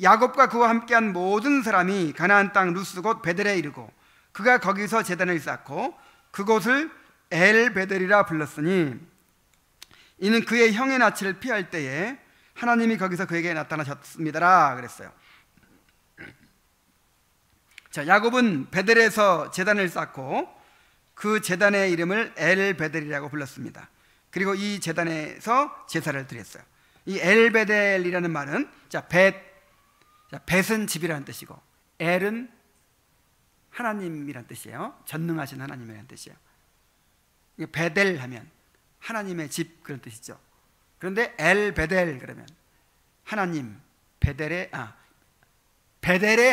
S1: 야곱과 그와 함께한 모든 사람이 가나안 땅 루스 곧 베델에 이르고 그가 거기서 제단을 쌓고 그곳을 엘베델이라 불렀으니 이는 그의 형의 낯을 피할 때에 하나님이 거기서 그에게 나타나셨습니다라 그랬어요. 자, 야곱은 베델에서 제단을 쌓고 그 제단의 이름을 엘베델이라고 불렀습니다. 그리고 이 제단에서 제사를 드렸어요. 이 엘베델이라는 말은 벳은 집이라는 뜻이고 엘은 하나님이라는 뜻이에요. 전능하신 하나님이라는 뜻이에요. 베델 하면 하나님의 집 그런 뜻이죠. 그런데 엘베델 그러면 하나님, 베델의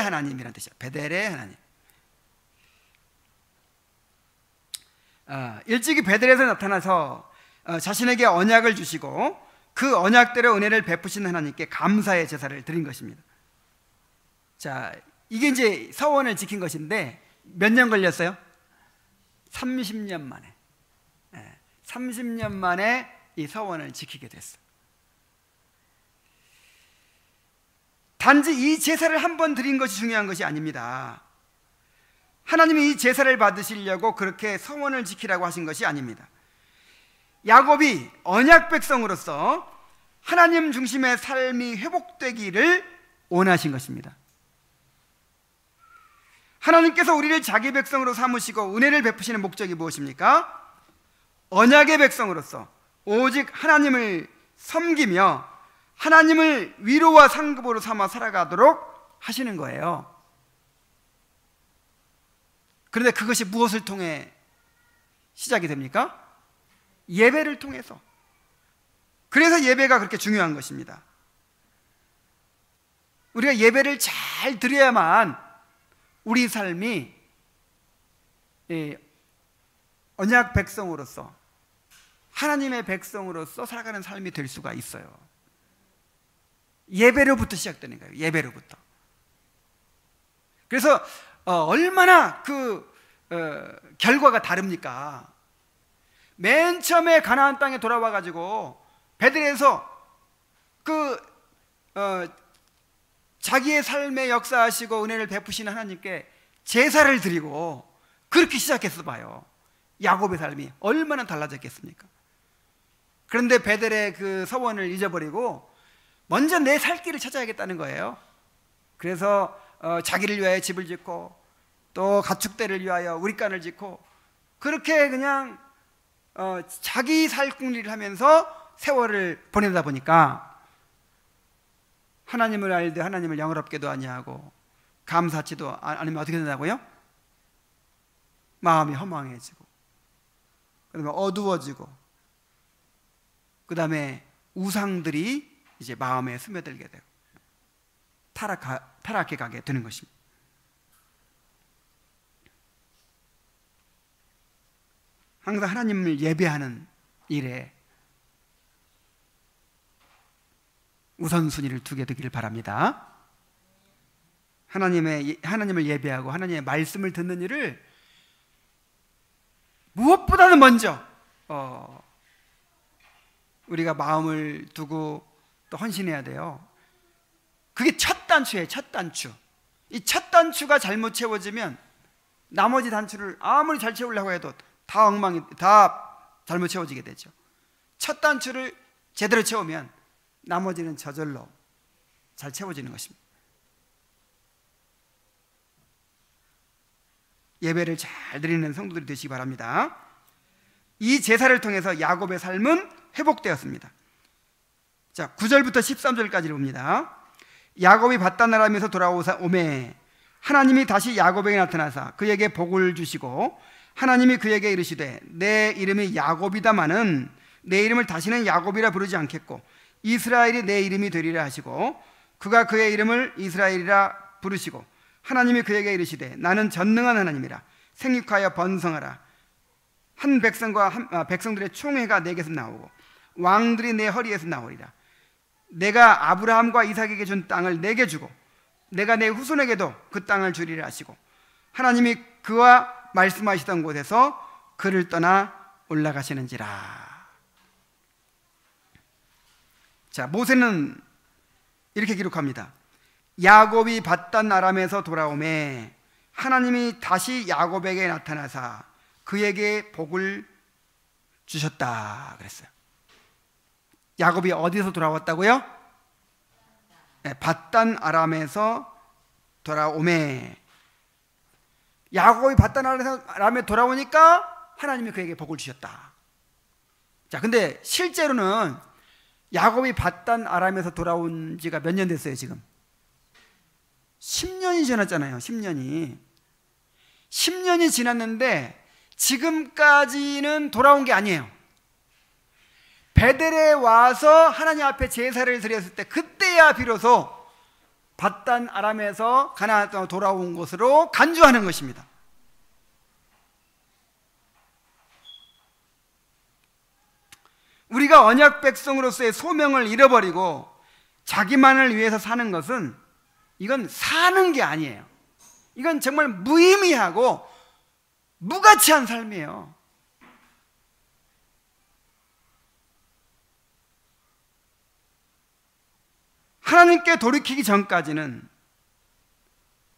S1: 하나님이라는 뜻이에요. 베델의 하나님. 일찍이 베델에서 나타나서 자신에게 언약을 주시고 그 언약대로 은혜를 베푸신 하나님께 감사의 제사를 드린 것입니다. 자, 이게 이제 서원을 지킨 것인데 몇 년 걸렸어요? 30년 만에. 30년 만에 이 서원을 지키게 됐어요. 단지 이 제사를 한 번 드린 것이 중요한 것이 아닙니다. 하나님이 이 제사를 받으시려고 그렇게 서원을 지키라고 하신 것이 아닙니다. 야곱이 언약 백성으로서 하나님 중심의 삶이 회복되기를 원하신 것입니다. 하나님께서 우리를 자기 백성으로 삼으시고 은혜를 베푸시는 목적이 무엇입니까? 언약의 백성으로서 오직 하나님을 섬기며 하나님을 위로와 상급으로 삼아 살아가도록 하시는 거예요. 그런데 그것이 무엇을 통해 시작이 됩니까? 예배를 통해서. 그래서 예배가 그렇게 중요한 것입니다. 우리가 예배를 잘 드려야만 우리 삶이 언약 백성으로서 하나님의 백성으로서 살아가는 삶이 될 수가 있어요. 예배로부터 시작되는 거예요. 예배로부터. 그래서 얼마나 결과가 다릅니까? 맨 처음에 가나안 땅에 돌아와 가지고 베들에서 자기의 삶에 역사하시고 은혜를 베푸시는 하나님께 제사를 드리고 그렇게 시작했어 봐요. 야곱의 삶이 얼마나 달라졌겠습니까? 그런데 베델의 그 서원을 잊어버리고 먼저 내 살 길을 찾아야겠다는 거예요. 그래서 자기를 위하여 집을 짓고 또 가축대를 위하여 우릿간을 짓고 그렇게 그냥 자기 살궁리를 하면서 세월을 보내다 보니까 하나님을 알되 하나님을 영화롭게도 아니하고 감사치도 않으면 어떻게 된다고요? 마음이 허망해지고 그다음에 어두워지고 그다음에 우상들이 이제 마음에 스며들게 되고 타락해 가게 되는 것입니다. 항상 하나님을 예배하는 일에 우선순위를 두게 되기를 바랍니다. 하나님을 예배하고 하나님의 말씀을 듣는 일을 무엇보다도 먼저 우리가 마음을 두고 또 헌신해야 돼요. 그게 첫 단추예요. 첫 단추. 이 첫 단추가 잘못 채워지면 나머지 단추를 아무리 잘 채우려고 해도 다 잘못 채워지게 되죠. 첫 단추를 제대로 채우면 나머지는 저절로 잘 채워지는 것입니다. 예배를 잘 드리는 성도들이 되시기 바랍니다. 이 제사를 통해서 야곱의 삶은 회복되었습니다. 자, 9절부터 13절까지를 봅니다. 야곱이 밧단아람에서 돌아오매 하나님이 다시 야곱에게 나타나사 그에게 복을 주시고 하나님이 그에게 이르시되 내 이름이 야곱이다마는 내 이름을 다시는 야곱이라 부르지 않겠고 이스라엘이 내 이름이 되리라 하시고 그가 그의 이름을 이스라엘이라 부르시고 하나님이 그에게 이르시되 나는 전능한 하나님이라 생육하여 번성하라 한 백성과 백성들의 총회가 내게서 나오고 왕들이 내 허리에서 나오리라 내가 아브라함과 이삭에게 준 땅을 내게 주고 내가 내 후손에게도 그 땅을 주리라 하시고, 하나님이 그와 말씀하시던 곳에서 그를 떠나 올라가시는지라. 자, 모세는 이렇게 기록합니다. 야곱이 밧단 아람에서 돌아오매 하나님이 다시 야곱에게 나타나사 그에게 복을 주셨다 그랬어요. 야곱이 어디서 돌아왔다고요? 네, 밧단 아람에서 돌아오매, 야곱이 밧단 아람에 돌아오니까 하나님이 그에게 복을 주셨다. 자, 근데 실제로는 야곱이 밧단 아람에서 돌아온 지가 몇 년 됐어요? 지금 10년이 지났잖아요. 10년이 지났는데 지금까지는 돌아온 게 아니에요. 베델에 와서 하나님 앞에 제사를 드렸을 때, 그때야 비로소 밧단 아람에서 가나안 땅으로 돌아온 곳으로 간주하는 것입니다. 우리가 언약 백성으로서의 소명을 잃어버리고 자기만을 위해서 사는 것은, 이건 사는 게 아니에요. 이건 정말 무의미하고 무가치한 삶이에요. 하나님께 돌이키기 전까지는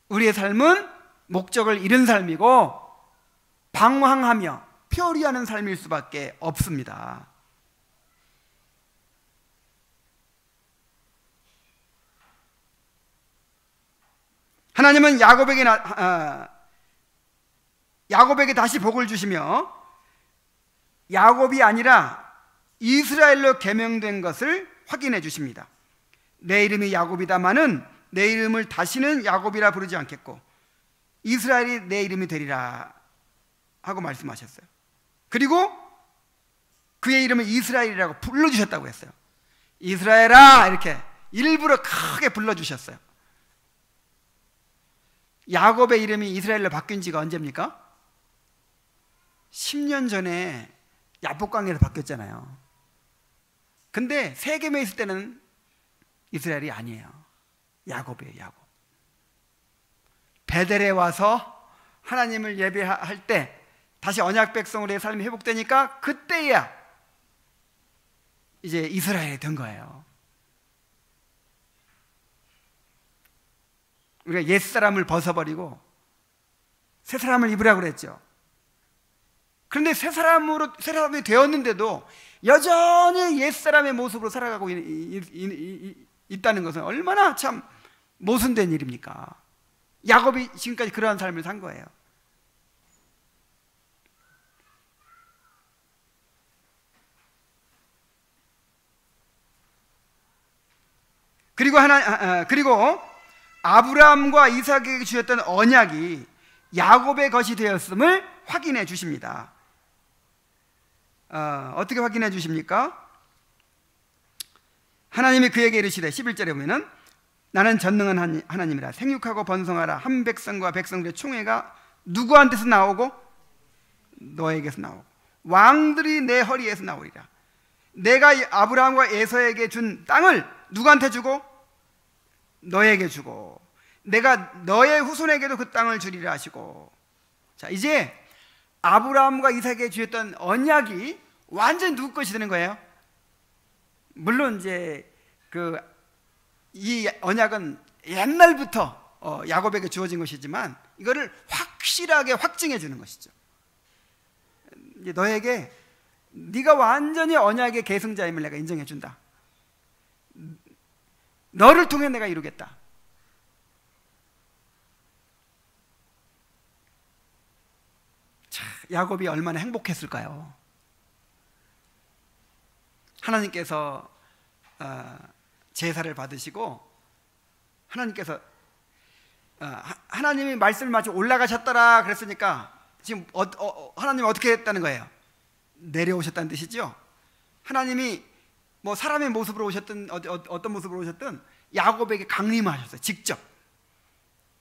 S1: 우리의 삶은 목적을 잃은 삶이고 방황하며 표리하는 삶일 수밖에 없습니다. 하나님은 야곱에게 다시 복을 주시며 야곱이 아니라 이스라엘로 계명된 것을 확인해 주십니다. 내 이름이 야곱이다마는 내 이름을 다시는 야곱이라 부르지 않겠고 이스라엘이 내 이름이 되리라 하고 말씀하셨어요. 그리고 그의 이름을 이스라엘이라고 불러주셨다고 했어요. 이스라엘아, 이렇게 일부러 크게 불러주셨어요. 야곱의 이름이 이스라엘로 바뀐 지가 언제입니까? 10년 전에 야복강에서 바뀌었잖아요. 근데 세겜에 있을 때는 이스라엘이 아니에요. 야곱이에요. 야곱. 베델에 와서 하나님을 예배할 때 다시 언약 백성으로의 삶이 회복되니까 그때야 이제 이스라엘이 된 거예요. 우리가 옛사람을 벗어버리고 새 사람을 입으라고 그랬죠. 그런데 새 사람이 되었는데도 여전히 옛사람의 모습으로 살아가고 있다는 것은 얼마나 참 모순된 일입니까? 야곱이 지금까지 그러한 삶을 산 거예요. 그리고 아브라함과 이삭에게 주셨던 언약이 야곱의 것이 되었음을 확인해 주십니다. 어떻게 확인해 주십니까? 하나님이 그에게 이르시되 11절에 보면은 나는 전능한 하나님이라 생육하고 번성하라. 한 백성과 백성들의 총회가 누구한테서 나오고? 너에게서 나오고 왕들이 내 허리에서 나오리라. 내가 아브라함과 에서에게 준 땅을 누구한테 주고? 너에게 주고 내가 너의 후손에게도 그 땅을 주리라 하시고. 자, 이제 아브라함과 이삭에게 주셨던 언약이 완전히 누구 것이 되는 거예요? 물론 이제 이 언약은 옛날부터 야곱에게 주어진 것이지만 이거를 확실하게 확증해 주는 것이죠. 이제 너에게 네가 완전히 언약의 계승자임을 내가 인정해 준다. 너를 통해 내가 이루겠다. 자, 야곱이 얼마나 행복했을까요? 하나님께서 제사를 받으시고 하나님께서 하나님이 말씀을 마치고 올라가셨더라 그랬으니까 지금 하나님이 어떻게 했다는 거예요? 내려오셨다는 뜻이죠. 하나님이 뭐 사람의 모습으로 오셨든 어떤 모습으로 오셨든 야곱에게 강림하셨어요. 직접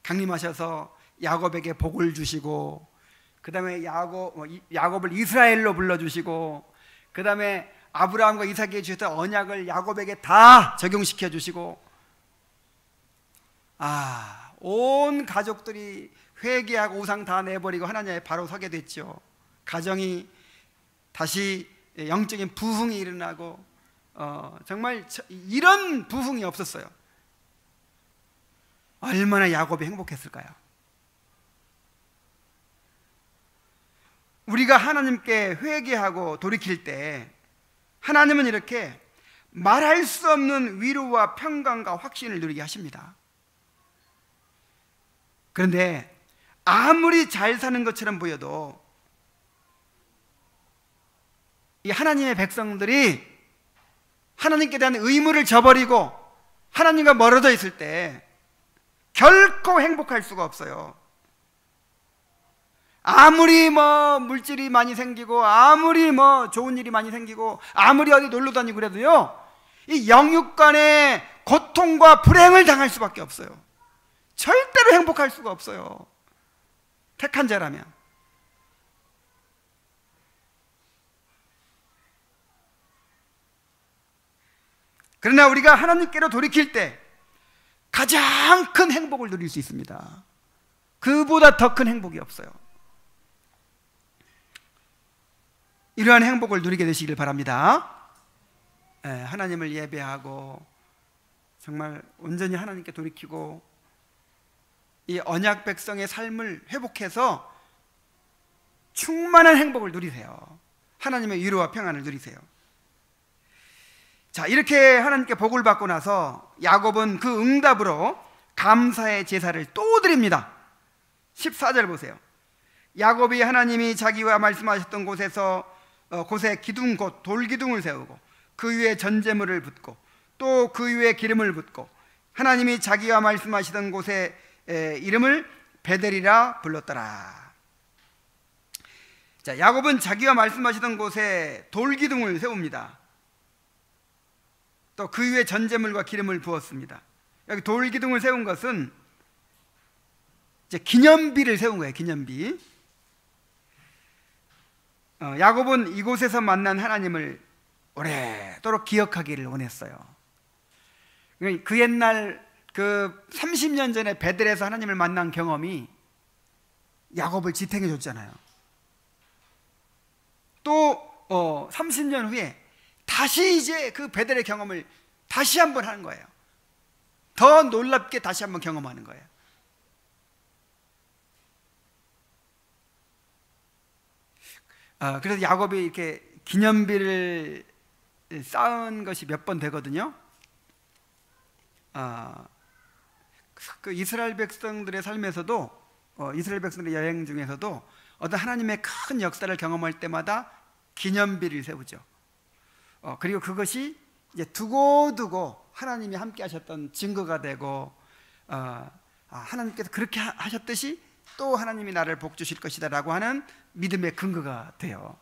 S1: 강림하셔서 야곱에게 복을 주시고, 그 다음에 야곱을 이스라엘로 불러주시고, 그 다음에 아브라함과 이삭에게 주셨던 언약을 야곱에게 다 적용시켜 주시고, 온 가족들이 회개하고 우상 다 내버리고 하나님 앞에 바로 서게 됐죠. 가정이 다시 영적인 부흥이 일어나고 정말 이런 부흥이 없었어요. 얼마나 야곱이 행복했을까요? 우리가 하나님께 회개하고 돌이킬 때 하나님은 이렇게 말할 수 없는 위로와 평강과 확신을 누리게 하십니다. 그런데 아무리 잘 사는 것처럼 보여도 이 하나님의 백성들이 하나님께 대한 의무를 저버리고 하나님과 멀어져 있을 때 결코 행복할 수가 없어요. 아무리 물질이 많이 생기고 아무리 좋은 일이 많이 생기고 아무리 어디 놀러 다니고 그래도요, 이 영육간의 고통과 불행을 당할 수밖에 없어요. 절대로 행복할 수가 없어요, 택한 자라면. 그러나 우리가 하나님께로 돌이킬 때 가장 큰 행복을 누릴 수 있습니다. 그보다 더 큰 행복이 없어요. 이러한 행복을 누리게 되시길 바랍니다. 하나님을 예배하고 정말 온전히 하나님께 돌이키고 이 언약 백성의 삶을 회복해서 충만한 행복을 누리세요. 하나님의 위로와 평안을 누리세요. 자, 이렇게 하나님께 복을 받고 나서 야곱은 그 응답으로 감사의 제사를 또 드립니다. 14절 보세요. 야곱이 하나님이 자기와 말씀하셨던 곳에 기둥 곧 돌기둥을 세우고 그 위에 전제물을 붓고 또 그 위에 기름을 붓고 하나님이 자기와 말씀하시던 곳에 이름을 베델이라 불렀더라. 자, 야곱은 자기와 말씀하시던 곳에 돌기둥을 세웁니다. 또 그 위에 전제물과 기름을 부었습니다. 여기 돌기둥을 세운 것은 이제 기념비를 세운 거예요. 기념비. 야곱은 이곳에서 만난 하나님을 오래도록 기억하기를 원했어요. 그 옛날 그 30년 전에 베델에서 하나님을 만난 경험이 야곱을 지탱해 줬잖아요. 또 30년 후에 다시 이제 그 베델의 경험을 다시 한번 하는 거예요. 더 놀랍게 다시 한번 경험하는 거예요. 그래서 야곱이 이렇게 기념비를 쌓은 것이 몇 번 되거든요. 그 이스라엘 백성들의 삶에서도 이스라엘 백성들의 여행 중에서도 어떤 하나님의 큰 역사를 경험할 때마다 기념비를 세우죠. 그리고 그것이 이제 두고두고 하나님이 함께 하셨던 증거가 되고 하나님께서 그렇게 하셨듯이 또 하나님이 나를 복 주실 것이다 라고 하는 믿음의 근거가 돼요.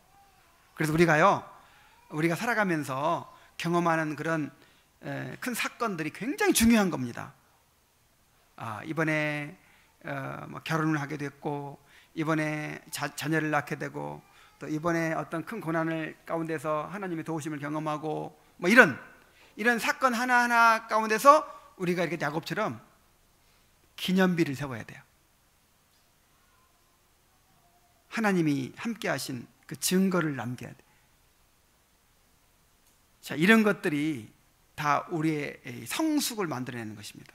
S1: 그래서 우리가 살아가면서 경험하는 그런 큰 사건들이 굉장히 중요한 겁니다. 이번에 결혼을 하게 됐고, 이번에 자녀를 낳게 되고, 또 이번에 어떤 큰 고난을 가운데서 하나님의 도우심을 경험하고, 이런 사건 하나하나 가운데서 우리가 이렇게 야곱처럼 기념비를 세워야 돼요. 하나님이 함께 하신 그 증거를 남겨야 돼요. 자, 이런 것들이 다 우리의 성숙을 만들어내는 것입니다.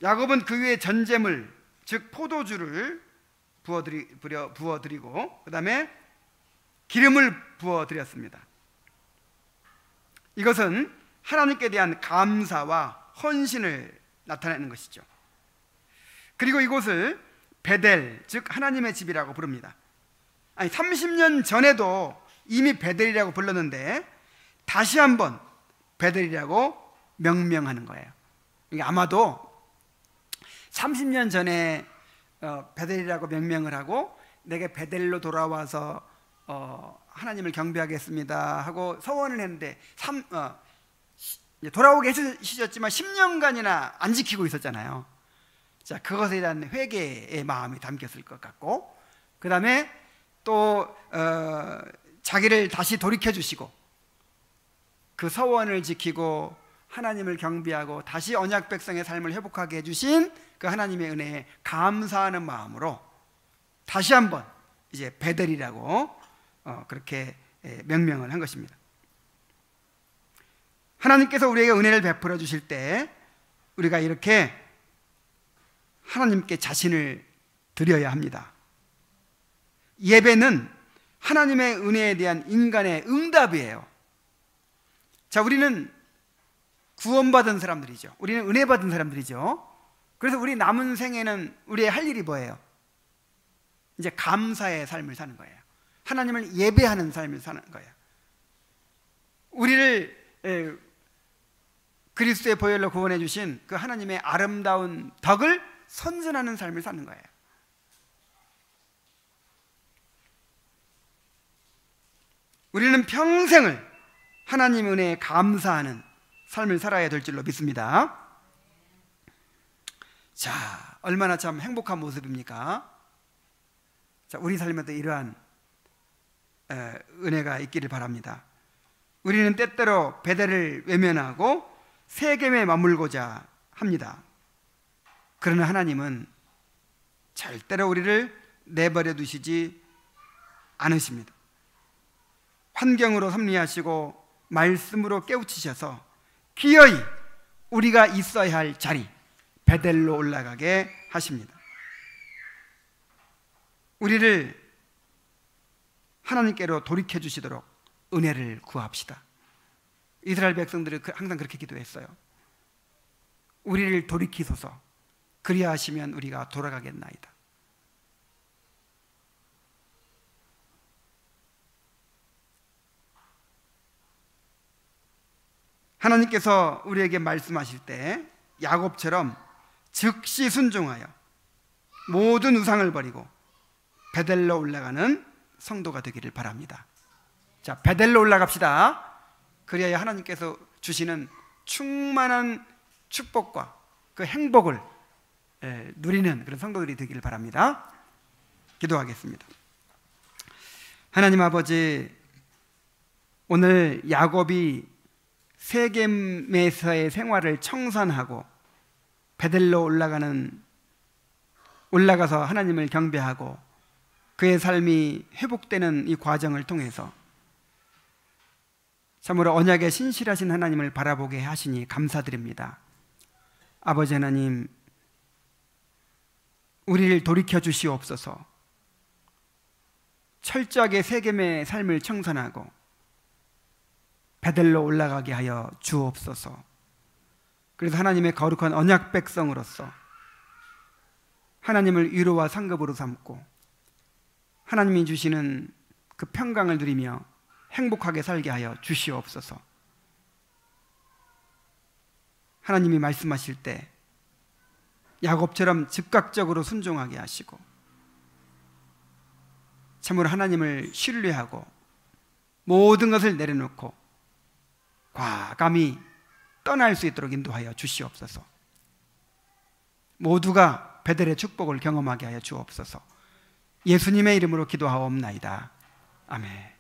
S1: 야곱은 그 위에 전제물, 즉 포도주를 부어드리고 그 다음에 기름을 부어드렸습니다. 이것은 하나님께 대한 감사와 헌신을 나타내는 것이죠. 그리고 이곳을 베델, 즉 하나님의 집이라고 부릅니다. 30년 전에도 이미 베델이라고 불렀는데 다시 한번 베델이라고 명명하는 거예요. 이게 아마도 30년 전에 베델이라고 명명을 하고 내게 베델로 돌아와서 하나님을 경배하겠습니다 하고 서원을 했는데 돌아오게 해주셨지만 10년간이나 안 지키고 있었잖아요. 자, 그것에 대한 회개의 마음이 담겼을 것 같고, 그 다음에 또 자기를 다시 돌이켜 주시고, 그 서원을 지키고 하나님을 경배하고 다시 언약 백성의 삶을 회복하게 해주신 그 하나님의 은혜에 감사하는 마음으로 다시 한번 이제 베델이라고 그렇게 명명을 한 것입니다. 하나님께서 우리에게 은혜를 베풀어 주실 때 우리가 이렇게 하나님께 자신을 드려야 합니다. 예배는 하나님의 은혜에 대한 인간의 응답이에요. 자, 우리는 구원받은 사람들이죠. 우리는 은혜 받은 사람들이죠. 그래서 우리 남은 생에는 우리의 할 일이 뭐예요? 이제 감사의 삶을 사는 거예요. 하나님을 예배하는 삶을 사는 거예요. 우리를 그리스도의 보혈로 구원해 주신 그 하나님의 아름다운 덕을 선전하는 삶을 사는 거예요. 우리는 평생을 하나님 은혜에 감사하는 삶을 살아야 될 줄로 믿습니다. 자, 얼마나 참 행복한 모습입니까? 자, 우리 삶에도 이러한 은혜가 있기를 바랍니다. 우리는 때때로 베델을 외면하고 세겜에 머물고자 합니다. 그러나 하나님은 절대로 우리를 내버려 두시지 않으십니다. 환경으로 섭리하시고 말씀으로 깨우치셔서 기어이 우리가 있어야 할 자리 베델로 올라가게 하십니다. 우리를 하나님께로 돌이켜 주시도록 은혜를 구합시다. 이스라엘 백성들은 항상 그렇게 기도했어요. 우리를 돌이키소서, 그리하시면 우리가 돌아가겠나이다. 하나님께서 우리에게 말씀하실 때 야곱처럼 즉시 순종하여 모든 우상을 버리고 베델로 올라가는 성도가 되기를 바랍니다. 자, 베델로 올라갑시다. 그래야 하나님께서 주시는 충만한 축복과 그 행복을 누리는 그런 성도들이 되기를 바랍니다. 기도하겠습니다. 하나님 아버지, 오늘 야곱이 세겜에서의 생활을 청산하고 베델로 올라가서 하나님을 경배하고 그의 삶이 회복되는 이 과정을 통해서 참으로 언약에 신실하신 하나님을 바라보게 하시니 감사드립니다. 아버지 하나님, 우리를 돌이켜 주시옵소서. 철저하게 세겜의 삶을 청산하고 베델로 올라가게 하여 주옵소서. 그래서 하나님의 거룩한 언약 백성으로서 하나님을 위로와 상급으로 삼고 하나님이 주시는 그 평강을 누리며 행복하게 살게 하여 주시옵소서. 하나님이 말씀하실 때 야곱처럼 즉각적으로 순종하게 하시고 참으로 하나님을 신뢰하고 모든 것을 내려놓고 과감히 떠날 수 있도록 인도하여 주시옵소서. 모두가 베델의 축복을 경험하게 하여 주옵소서. 예수님의 이름으로 기도하옵나이다. 아멘.